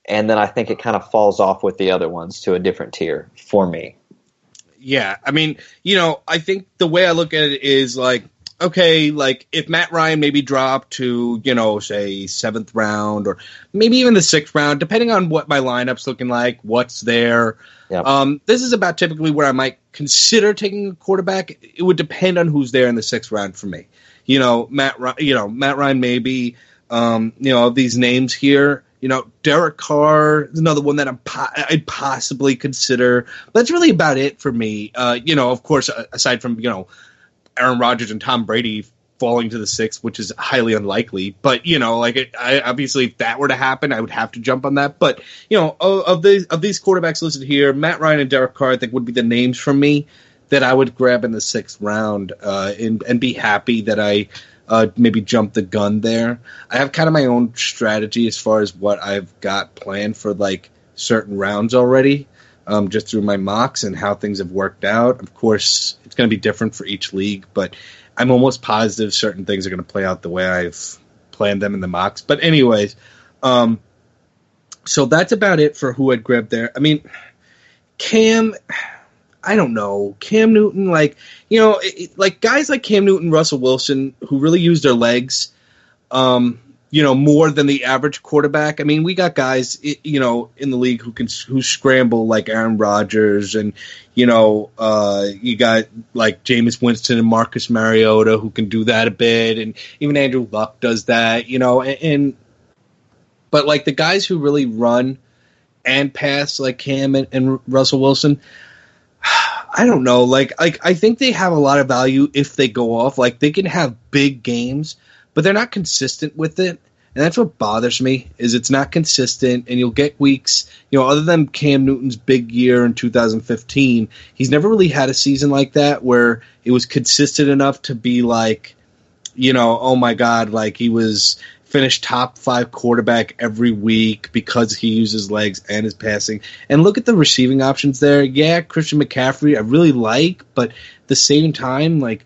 And then I think it kind of falls off with the other ones to a different tier for me. Yeah, I mean, I think the way I look at it is like, okay, like if Matt Ryan maybe dropped to, say 7th round or maybe even the 6th round, depending on what my lineup's looking like, what's there. Yep. This is about typically where I might consider taking a quarterback. It would depend on who's there in the 6th round for me. Matt Ryan maybe, of these names here. Derek Carr is another one that I'd possibly consider. But that's really about it for me. Of course, aside from, Aaron Rodgers and Tom Brady falling to the 6th, which is highly unlikely. But obviously, if that were to happen, I would have to jump on that. But of these quarterbacks listed here, Matt Ryan and Derek Carr, I think, would be the names for me that I would grab in the 6th round and be happy that I maybe jumped the gun there. I have kind of my own strategy as far as what I've got planned for like certain rounds already. Just through my mocks and how things have worked out. Of course, it's going to be different for each league, but I'm almost positive certain things are going to play out the way I've planned them in the mocks. But anyways, so that's about it for who I'd grab there. I mean, Cam, I don't know. Cam Newton, like guys like Cam Newton, Russell Wilson, who really use their legs, more than the average quarterback. I mean, we got guys, in the league who scramble like Aaron Rodgers, and you got like Jameis Winston and Marcus Mariota who can do that a bit, and even Andrew Luck does that, but like the guys who really run and pass like Cam and Russell Wilson, I don't know. Like I think they have a lot of value if they go off. Like they can have big games, but they're not consistent with it. And that's what bothers me, is it's not consistent, and you'll get weeks, other than Cam Newton's big year in 2015, he's never really had a season like that where it was consistent enough to be like, oh my God, like he was finished top 5 quarterback every week because he uses legs and his passing. And look at the receiving options there. Yeah, Christian McCaffrey I really like, but at the same time, like,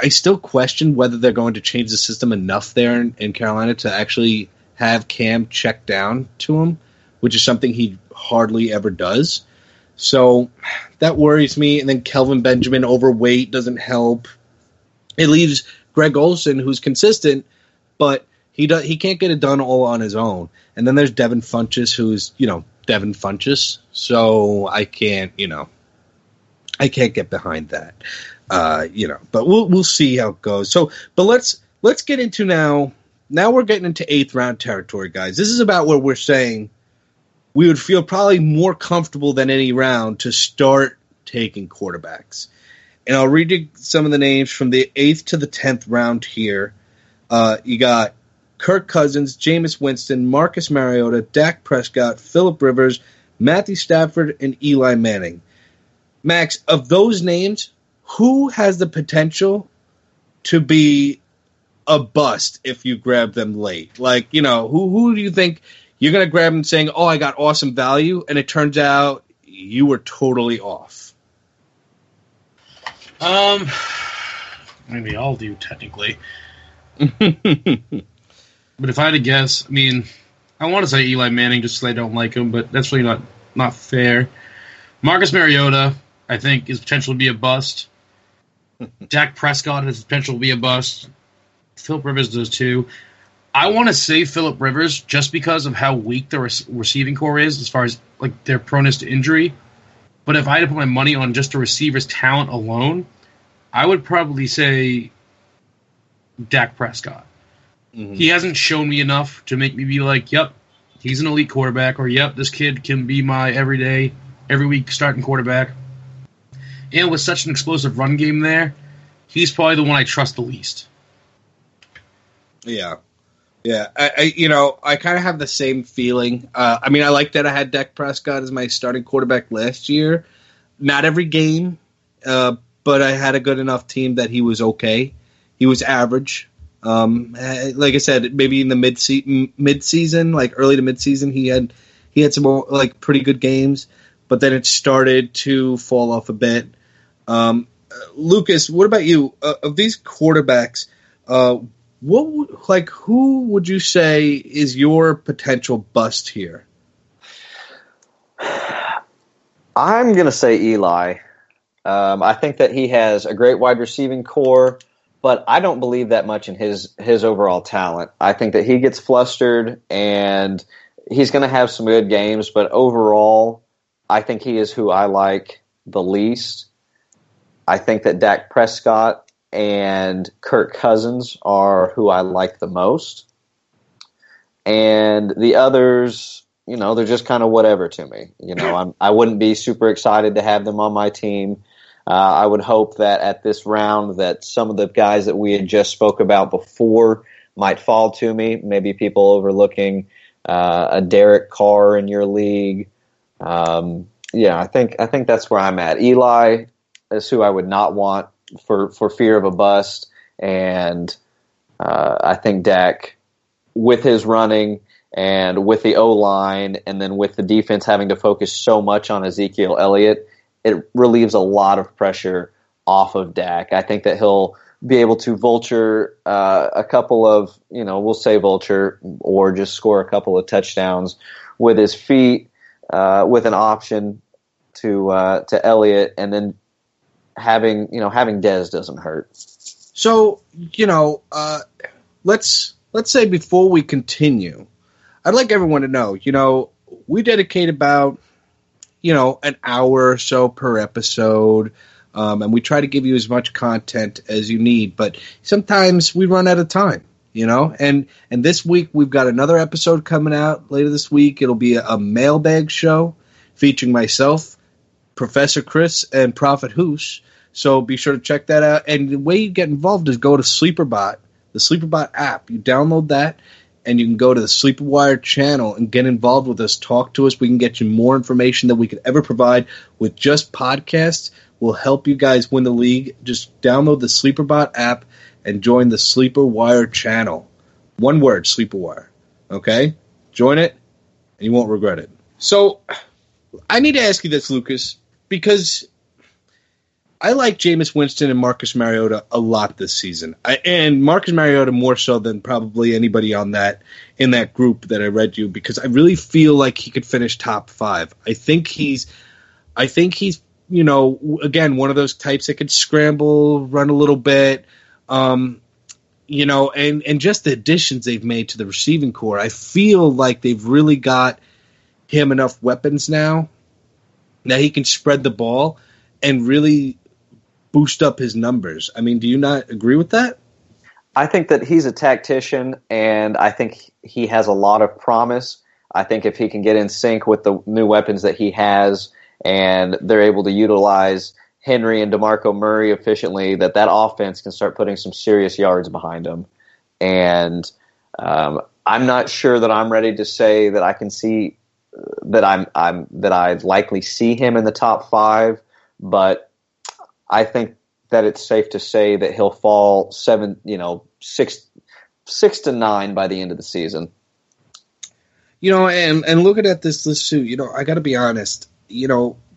I still question whether they're going to change the system enough there in Carolina to actually have Cam check down to him, which is something he hardly ever does. So that worries me. And then Kelvin Benjamin, overweight, doesn't help. It leaves Greg Olsen, who's consistent, but he can't get it done all on his own. And then there's Devin Funchess, who's, Devin Funchess. So I can't get behind that. But we'll see how it goes. So, but let's get into now we're getting into 8th round territory, guys. This is about where we're saying, we would feel probably more comfortable than any round to start taking quarterbacks. And I'll read you some of the names from the 8th to the 10th round here. You got Kirk Cousins, Jameis Winston, Marcus Mariota, Dak Prescott, Phillip Rivers, Matthew Stafford, and Eli Manning. Max, of those names, who has the potential to be a bust if you grab them late? Like, who do you think you're going to grab them saying, oh, I got awesome value, and it turns out you were totally off? Maybe I'll do technically. But if I had to guess, I mean, I want to say Eli Manning just because I don't like him, but that's really not fair. Marcus Mariota, I think, is potential to be a bust. Dak Prescott has potential to be a bust. Phillip Rivers does too. I want to say Phillip Rivers just because of how weak the receiving core is as far as like their proneness to injury. But if I had to put my money on just the receiver's talent alone, I would probably say Dak Prescott. Mm-hmm. He hasn't shown me enough to make me be like, yep, he's an elite quarterback, or yep, this kid can be my every week starting quarterback. And with such an explosive run game there, he's probably the one I trust the least. Yeah. Yeah. I kind of have the same feeling. I like that I had Dak Prescott as my starting quarterback last year. Not every game, but I had a good enough team that he was okay. He was average. Like I said, maybe in the mid-season, like early to mid-season, he had some like pretty good games, but then it started to fall off a bit. Lucas, what about you? Of these quarterbacks, who would you say is your potential bust here? I'm going to say Eli. I think that he has a great wide receiving core, but I don't believe that much in his overall talent. I think that he gets flustered, and he's going to have some good games, but overall, I think he is who I like the least. I think that Dak Prescott and Kirk Cousins are who I like the most. And the others, they're just kind of whatever to me. I wouldn't be super excited to have them on my team. I would hope that at this round that some of the guys that we had just spoke about before might fall to me. Maybe people overlooking a Derek Carr in your league. I think that's where I'm at. Eli is who I would not want for fear of a bust, and I think Dak, with his running and with the O-line, and then with the defense having to focus so much on Ezekiel Elliott, it relieves a lot of pressure off of Dak. I think that he'll be able to vulture a couple of, we'll say vulture, or just score a couple of touchdowns with his feet, with an option to Elliott, and then having Dez doesn't hurt. So, let's say before we continue, I'd like everyone to know, we dedicate about, an hour or so per episode, and we try to give you as much content as you need, but sometimes we run out of time, and this week we've got another episode coming out later this week. It'll be a mailbag show featuring myself, Professor Chris, and Prophet Hoos. So be sure to check that out. And the way you get involved is go to SleeperBot, the SleeperBot app. You download that, and you can go to the SleeperWire channel and get involved with us. Talk to us. We can get you more information than we could ever provide with just podcasts. We'll help you guys win the league. Just download the SleeperBot app and join the SleeperWire channel. One word, SleeperWire. Okay? Join it, and you won't regret it. So I need to ask you this, Lucas, because I like Jameis Winston and Marcus Mariota a lot this season. And Marcus Mariota more so than probably anybody in that group that I read you, because I really feel like he could finish top 5. I think he's again, one of those types that could scramble, run a little bit, and just the additions they've made to the receiving core. I feel like they've really got him enough weapons now that he can spread the ball and really boost up his numbers. I mean, do you not agree with that? I think that he's a tactician, and I think he has a lot of promise. I think if he can get in sync with the new weapons that he has, and they're able to utilize Henry and DeMarco Murray efficiently, that offense can start putting some serious yards behind him. And I'm not sure that I'm ready to say that I can see that I'd likely see him in the top 5, but I think that it's safe to say that he'll fall 6 to 9 by the end of the season. And looking at this list too, I got to be honest.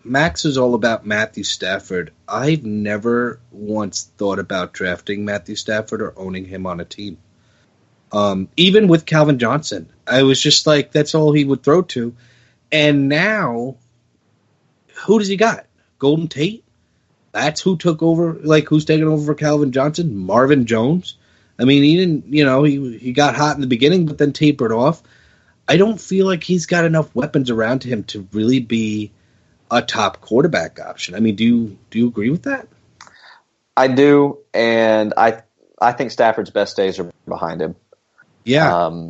Max is all about Matthew Stafford. I've never once thought about drafting Matthew Stafford or owning him on a team. Even with Calvin Johnson, I was just like, that's all he would throw to. And now, who does he got? Golden Tate? That's who took over, who's taking over for Calvin Johnson? Marvin Jones? I mean, he didn't, he got hot in the beginning, but then tapered off. I don't feel like he's got enough weapons around him to really be a top quarterback option. I mean, do you agree with that? I do, and I think Stafford's best days are behind him. Yeah.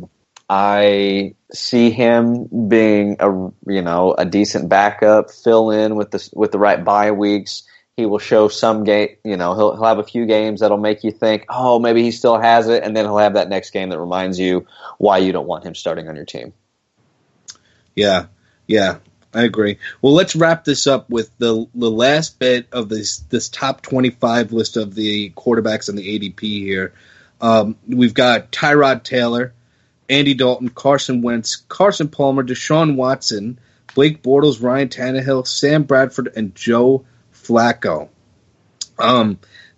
I see him being a decent backup, fill in with the right bye weeks. He will show some game, he'll have a few games that'll make you think, oh, maybe he still has it, and then he'll have that next game that reminds you why you don't want him starting on your team. Yeah, I agree. Well, let's wrap this up with the last bit of this top 25 list of the quarterbacks on the ADP here. We've got Tyrod Taylor, Andy Dalton, Carson Wentz, Carson Palmer, Deshaun Watson, Blake Bortles, Ryan Tannehill, Sam Bradford, and Joe Flacco.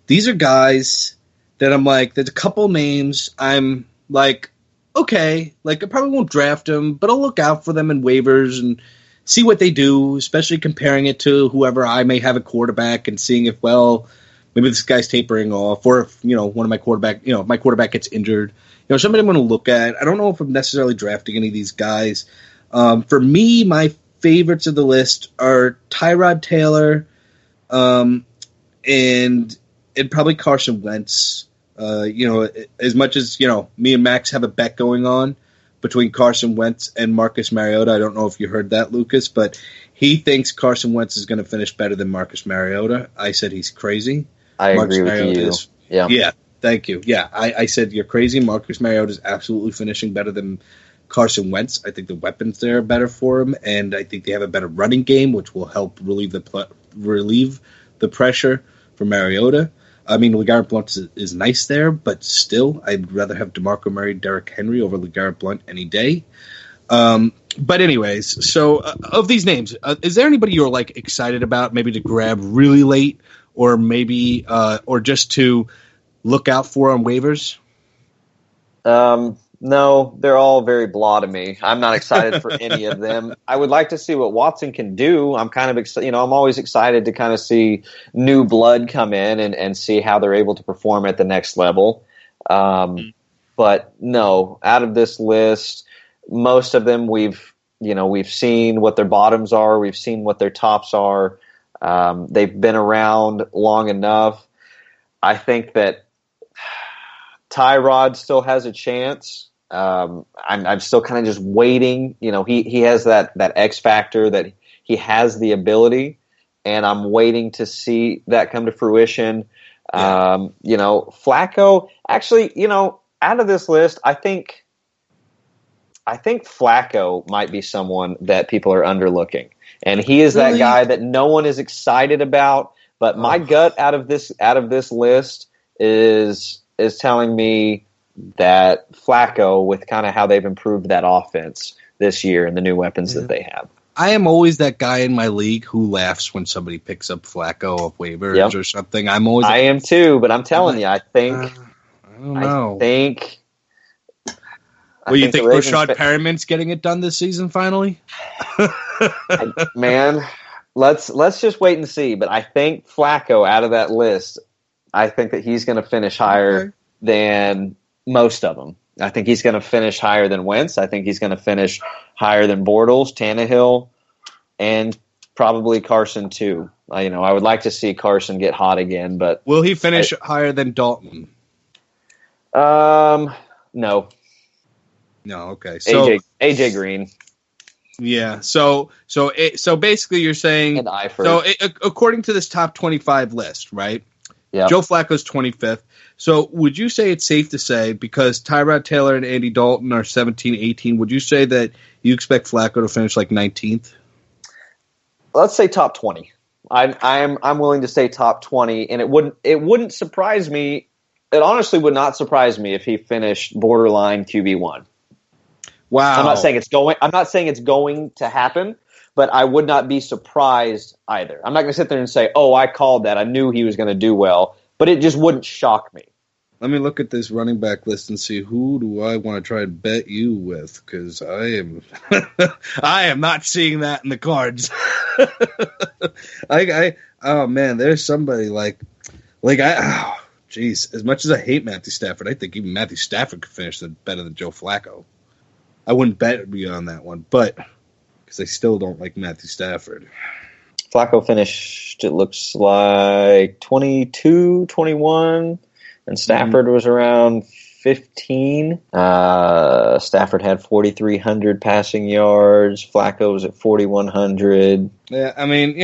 These are guys that I'm like, there's a couple names I'm like, okay, I probably won't draft them, but I'll look out for them in waivers and see what they do, especially comparing it to whoever I may have a quarterback and seeing if, maybe this guy's tapering off, or if, one of my quarterback gets injured. Somebody I'm going to look at. I don't know if I'm necessarily drafting any of these guys. For me, my favorites of the list are Tyrod Taylor, and probably Carson Wentz. As much as, me and Max have a bet going on between Carson Wentz and Marcus Mariota. I don't know if you heard that, Lucas, but he thinks Carson Wentz is going to finish better than Marcus Mariota. I said he's crazy. I agree with you. Yeah, thank you. Yeah, I said you're crazy. Marcus Mariota is absolutely finishing better than Carson Wentz. I think the weapons there are better for him, and I think they have a better running game, which will help relieve the pressure for Mariota. I mean, LeGarrette Blount is nice there, but still, I'd rather have DeMarco Murray, Derrick Henry over LeGarrette Blount any day. But anyways, so of these names, is there anybody you're excited about, maybe to grab really late, or maybe or just to look out for on waivers? No, they're all very blah to me. I'm not excited for any of them. I would like to see what Watson can do. I'm kind of excited. I'm always excited to kind of see new blood come in and see how they're able to perform at the next level. But no, out of this list, most of them we've seen what their bottoms are. We've seen what their tops are. They've been around long enough. I think that Tyrod still has a chance. I'm still kind of just waiting. He has that X factor, that he has the ability, and I'm waiting to see that come to fruition. Yeah. Flacco, actually, out of this list, I think Flacco might be someone that people are underlooking, and he is that guy that no one is excited about. But my gut out of this list is telling me that Flacco, with kind of how they've improved that offense this year and the new weapons that they have. I am always that guy in my league who laughs when somebody picks up Flacco off waivers or something. I am too, but I'm telling you, I think. I don't know. You think Rashad Perriman's getting it done this season finally? Man, let's just wait and see. But I think Flacco, out of that list, I think that he's going to finish higher than most of them. I think he's going to finish higher than Wentz. I think he's going to finish higher than Bortles, Tannehill, and probably Carson too. I would like to see Carson get hot again, but will he finish higher than Dalton? No. No. Okay. So AJ Green. Yeah. So basically, you're saying And Eifert. so according to this top 25 list, right? Yeah. Joe Flacco's 25th. So would you say it's safe to say, because Tyrod Taylor and Andy Dalton are 17, 18, would you say that you expect Flacco to finish like 19th? Let's say top 20. I'm willing to say top 20, and it wouldn't surprise me. It honestly would not surprise me if he finished borderline QB1. Wow. I'm not saying it's going to happen, but I would not be surprised either. I'm not going to sit there and say, "Oh, I called that. I knew he was going to do well," but it just wouldn't shock me. Let me look at this running back list and see who do I want to try and bet you with, because I am I am not seeing that in the cards. Oh man, there's somebody geez, as much as I hate Matthew Stafford, I think even Matthew Stafford could finish better than Joe Flacco. I wouldn't bet beyond that one, but because I still don't like Matthew Stafford. Flacco finished, it looks like 22, 21. And Stafford was around 15. Stafford had 4,300 passing yards. Flacco was at 4,100. Yeah, I mean,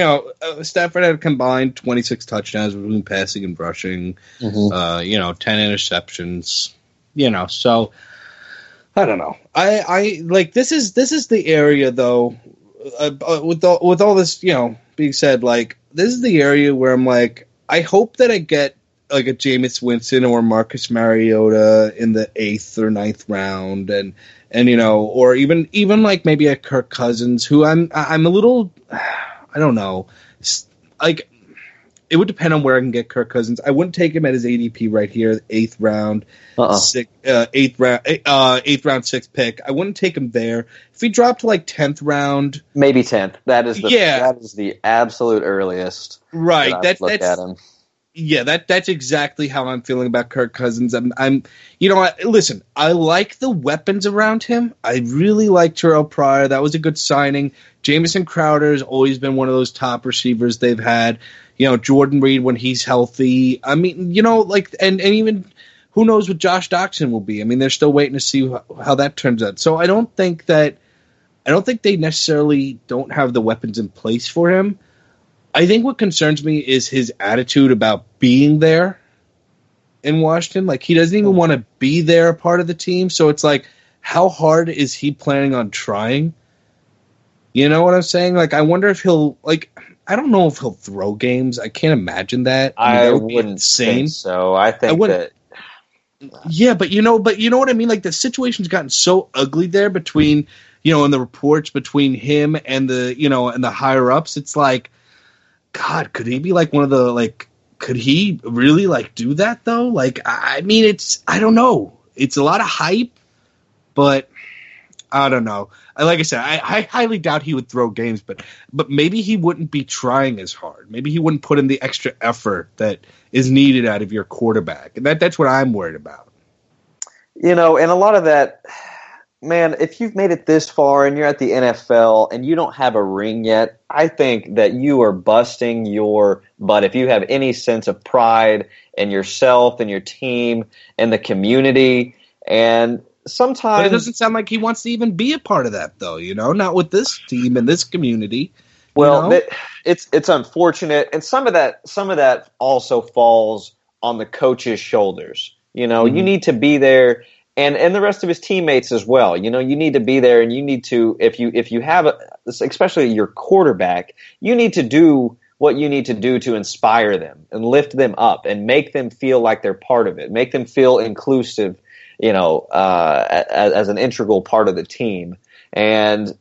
Stafford had combined 26 touchdowns between passing and rushing. 10 interceptions. So I don't know. I like this is the area though. With all this, being said, like this is the area where I'm like, I hope that I get like a Jameis Winston or Marcus Mariota in the 8th or 9th round, and or even like maybe a Kirk Cousins, who I'm a little, I don't know, like it would depend on where I can get Kirk Cousins. I wouldn't take him at his ADP right here, 8th round, 8th round, 6th pick. I wouldn't take him there. If he dropped to like 10th round, maybe 10th. That is the absolute earliest. Right. That's look at him. Yeah, that's exactly how I'm feeling about Kirk Cousins. Listen, I like the weapons around him. I really like Terrell Pryor. That was a good signing. Jamison Crowder has always been one of those top receivers they've had. Jordan Reed when he's healthy. I mean, and even who knows what Josh Doctson will be. I mean, they're still waiting to see how that turns out. So I don't think they necessarily don't have the weapons in place for him. I think what concerns me is his attitude about being there in Washington. Like, he doesn't even want to be there, part of the team. So it's like, how hard is he planning on trying? You know what I'm saying? Like, I wonder if he'll, like, I don't know if he'll throw games. I can't imagine that. I wouldn't think so. I think that. Yeah, but you know what I mean? Like, the situation's gotten so ugly there between, in the reports between him and the, and the higher ups. It's like, God, could he be like one of the, like, could he really like do that though? Like, I mean, I don't know. It's a lot of hype, but I don't know. Like I said, I highly doubt he would throw games, but maybe he wouldn't be trying as hard. Maybe he wouldn't put in the extra effort that is needed out of your quarterback. And that's what I'm worried about. And a lot of that, man, if you've made it this far and you're at the NFL and you don't have a ring yet, I think that you are busting your butt. If you have any sense of pride in yourself and your team and the community, and sometimes... But it doesn't sound like he wants to even be a part of that, though, not with this team and this community. Well, it's unfortunate, and some of that also falls on the coach's shoulders. You need to be there. And the rest of his teammates as well. You need to be there, and you need to, if you have, especially your quarterback, you need to do what you need to do to inspire them and lift them up and make them feel like they're part of it, make them feel inclusive, as an integral part of the team. And,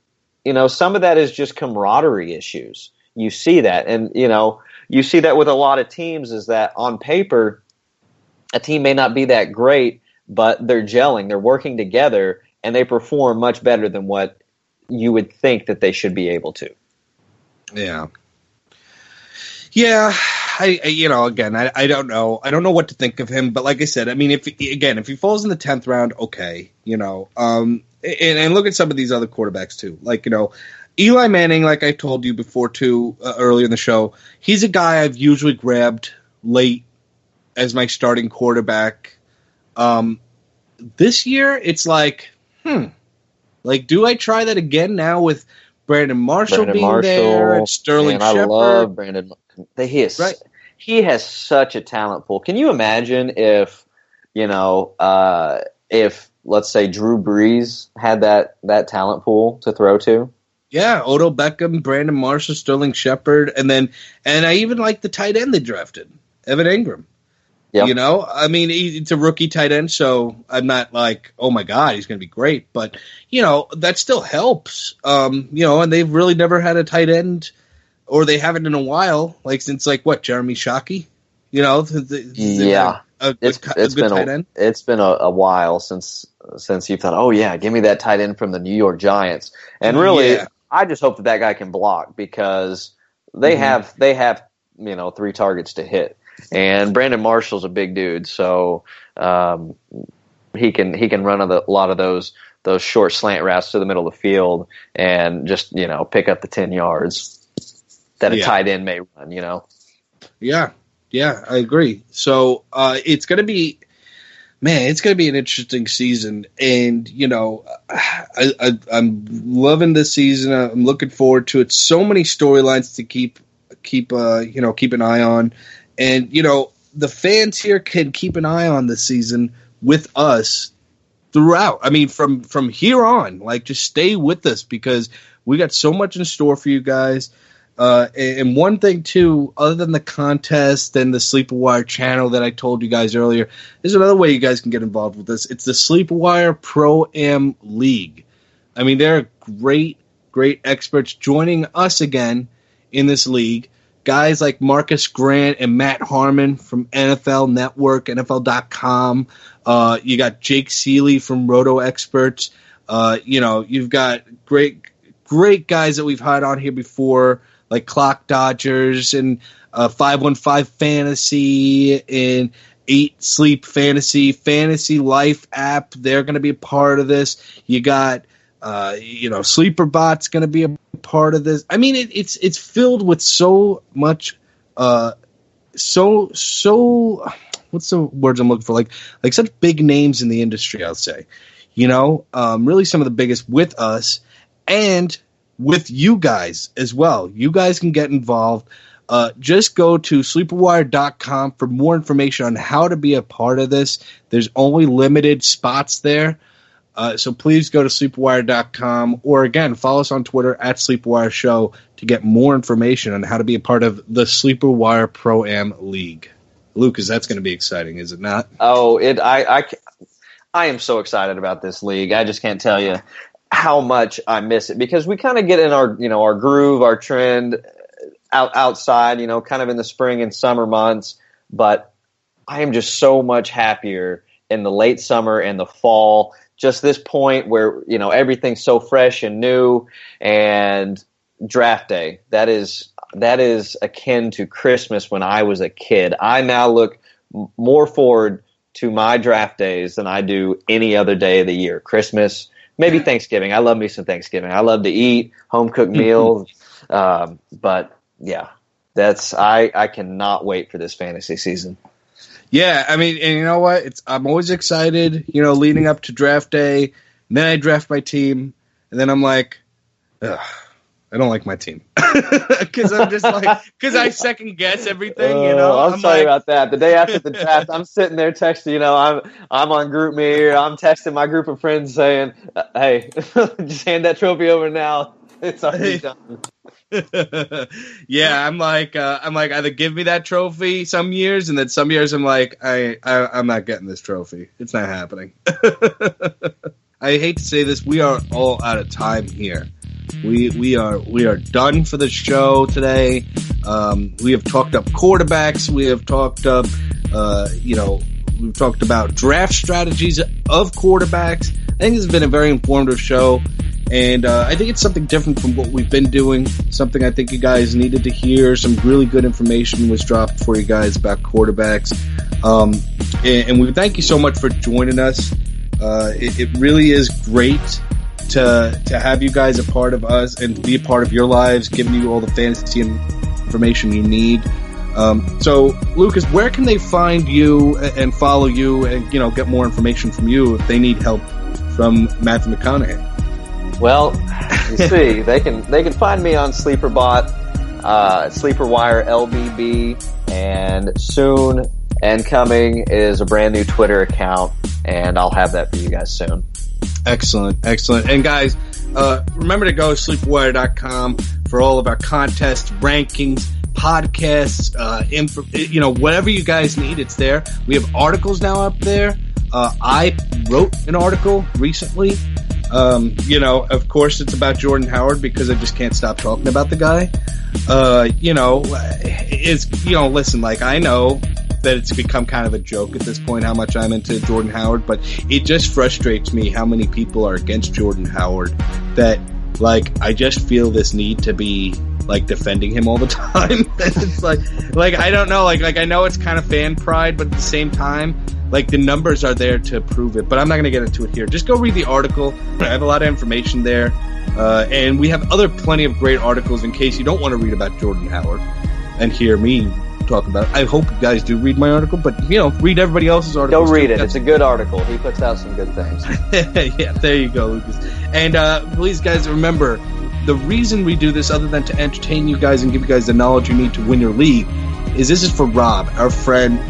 some of that is just camaraderie issues. You see that, and, you see that with a lot of teams, is that on paper, a team may not be that great, but they're gelling, they're working together, and they perform much better than what you would think that they should be able to. Yeah. Yeah, I don't know. I don't know what to think of him, but like I said, I mean, if he falls in the 10th round, okay, and look at some of these other quarterbacks too. Like, Eli Manning, like I told you before too, earlier in the show, he's a guy I've usually grabbed late as my starting quarterback. This year, it's like, like, do I try that again now with Brandon Marshall Brandon being there, Sterling man, Shepard. I love Brandon. He has such a talent pool. Can you imagine if, if let's say Drew Brees had that talent pool to throw to? Yeah, Odell Beckham, Brandon Marshall, Sterling Shepard, and I even like the tight end they drafted, Evan Ingram. Yep. I mean, it's a rookie tight end, so I'm not like, oh my God, he's going to be great. But, that still helps. And they've really never had a tight end, or they haven't in a while, since Jeremy Shockey? Yeah. It's been tight end. It's been a while since you thought, oh yeah, give me that tight end from the New York Giants. And really, I just hope that guy can block, because they have 3 targets to hit. And Brandon Marshall's a big dude, so he can run a lot of those short slant routes to the middle of the field and just pick up the 10 yards that a tight end may run. Yeah, I agree. So it's gonna be an interesting season, and I'm loving this season. I'm looking forward to it. So many storylines to keep an eye on. And, the fans here can keep an eye on the season with us throughout. I mean, from here on, just stay with us, because we got so much in store for you guys. And one thing, too, other than the contest and the SleeperWire channel that I told you guys earlier, there's another way you guys can get involved with this. It's the SleeperWire Pro Am League. I mean, they're great, great experts joining us again in this league. Guys like Marcus Grant and Matt Harmon from NFL Network, NFL.com. You got Jake Seeley from Roto Experts. You've got great guys that we've had on here before, like Clock Dodgers and 515 Fantasy and 8 Sleep Fantasy Life app. They're going to be a part of this. You got SleeperBot's going to be a part of this. I mean, it's filled with so much, so what's the words I'm looking for? Like such big names in the industry, I'll say. Really some of the biggest with us and with you guys as well. You guys can get involved. Just go to SleeperWire.com for more information on how to be a part of this. There's only limited spots there. So please go to SleeperWire.com, or again, follow us on Twitter at SleeperWire Show to get more information on how to be a part of the SleeperWire Pro Am League. Lucas, that's going to be exciting, is it not? Oh, I am so excited about this league. I just can't tell you how much I miss it, because we kind of get in our groove, our trend outside, kind of in the spring and summer months. But I am just so much happier in the late summer and the fall. Just this point where, everything's so fresh and new, and draft day, that is akin to Christmas when I was a kid. I now look more forward to my draft days than I do any other day of the year. Christmas, maybe Thanksgiving. I love me some Thanksgiving. I love to eat home cooked meals. But yeah, I cannot wait for this fantasy season. Yeah, I mean, and you know what? I'm always excited, leading up to draft day. And then I draft my team, and then I'm like, ugh, I don't like my team. Because I'm just because I second guess everything, I'm sorry about that. The day after the draft, I'm sitting there texting, I'm on GroupMe, or I'm texting my group of friends saying, hey, just hand that trophy over now. It's already done. Yeah, I'm like either give me that trophy some years, and then some years I'm like I'm not getting this trophy. It's not happening. I hate to say this, we are all out of time here. We are done for the show today. We have talked up quarterbacks. We have talked up we've talked about draft strategies of quarterbacks. I think this has been a very informative show. And I think it's something different from what we've been doing, something I think you guys needed to hear. Some really good information was dropped for you guys about quarterbacks. And we thank you so much for joining us. It really is great to have you guys a part of us and to be a part of your lives, giving you all the fantasy information you need. So, Lucas, where can they find you and follow you and, get more information from you if they need help from Matthew McConaughey? Well, you see, they can find me on SleeperBot, SleeperWire LBB, and soon and coming is a brand new Twitter account, and I'll have that for you guys soon. Excellent. And guys, remember to go to SleeperWire.com for all of our contests, rankings, podcasts, whatever you guys need, it's there. We have articles now up there. I wrote an article recently. Of course it's about Jordan Howard because I just can't stop talking about the guy. Listen, like, I know that it's become kind of a joke at this point how much I'm into Jordan Howard, but it just frustrates me how many people are against Jordan Howard that, like, I just feel this need to be, like, defending him all the time. It's like I don't know, like I know it's kind of fan pride, but at the same time, like, the numbers are there to prove it. But I'm not going to get into it here. Just go read the article. I have a lot of information there. And we have plenty of great articles in case you don't want to read about Jordan Howard and hear me talk about it. I hope you guys do read my article, but, read everybody else's article. Go read it. It's a good article. He puts out some good things. Yeah, there you go, Lucas. And please, guys, remember, the reason we do this, other than to entertain you guys and give you guys the knowledge you need to win your league, is this is for Rob, our friend.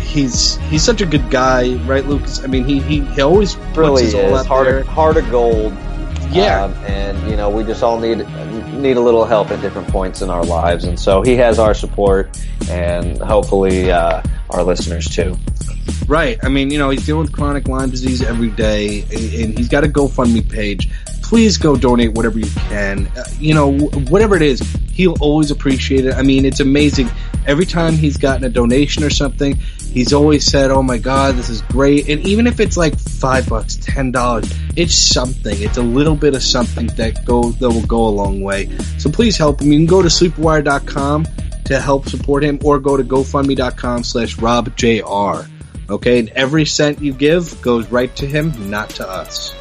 He's such a good guy, right, Lucas? I mean, he always puts his all out there. Heart of gold. Yeah. And we just all need a little help at different points in our lives, and so he has our support, and hopefully our listeners too. Right. I mean, he's dealing with chronic Lyme disease every day, and he's got a GoFundMe page. Please go donate whatever you can. Whatever it is, he'll always appreciate it. I mean, it's amazing. Every time he's gotten a donation or something, he's always said, "Oh my God, this is great." And even if it's like $5, $10, it's something. It's a little bit of something that will go a long way. So please help him. You can go to SleeperWire.com to help support him, or go to GoFundMe.com/RobJR. Okay, and every cent you give goes right to him, not to us.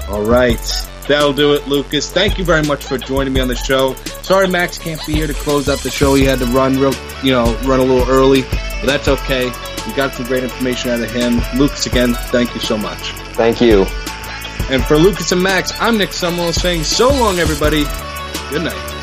All right. That'll do it, Lucas. Thank you very much for joining me on the show. Sorry Max can't be here to close out the show. He had to run a little early, but that's okay. We got some great information out of him. Lucas, again, thank you so much. Thank you. And for Lucas and Max, I'm Nick Summerall saying so long, everybody. Good night.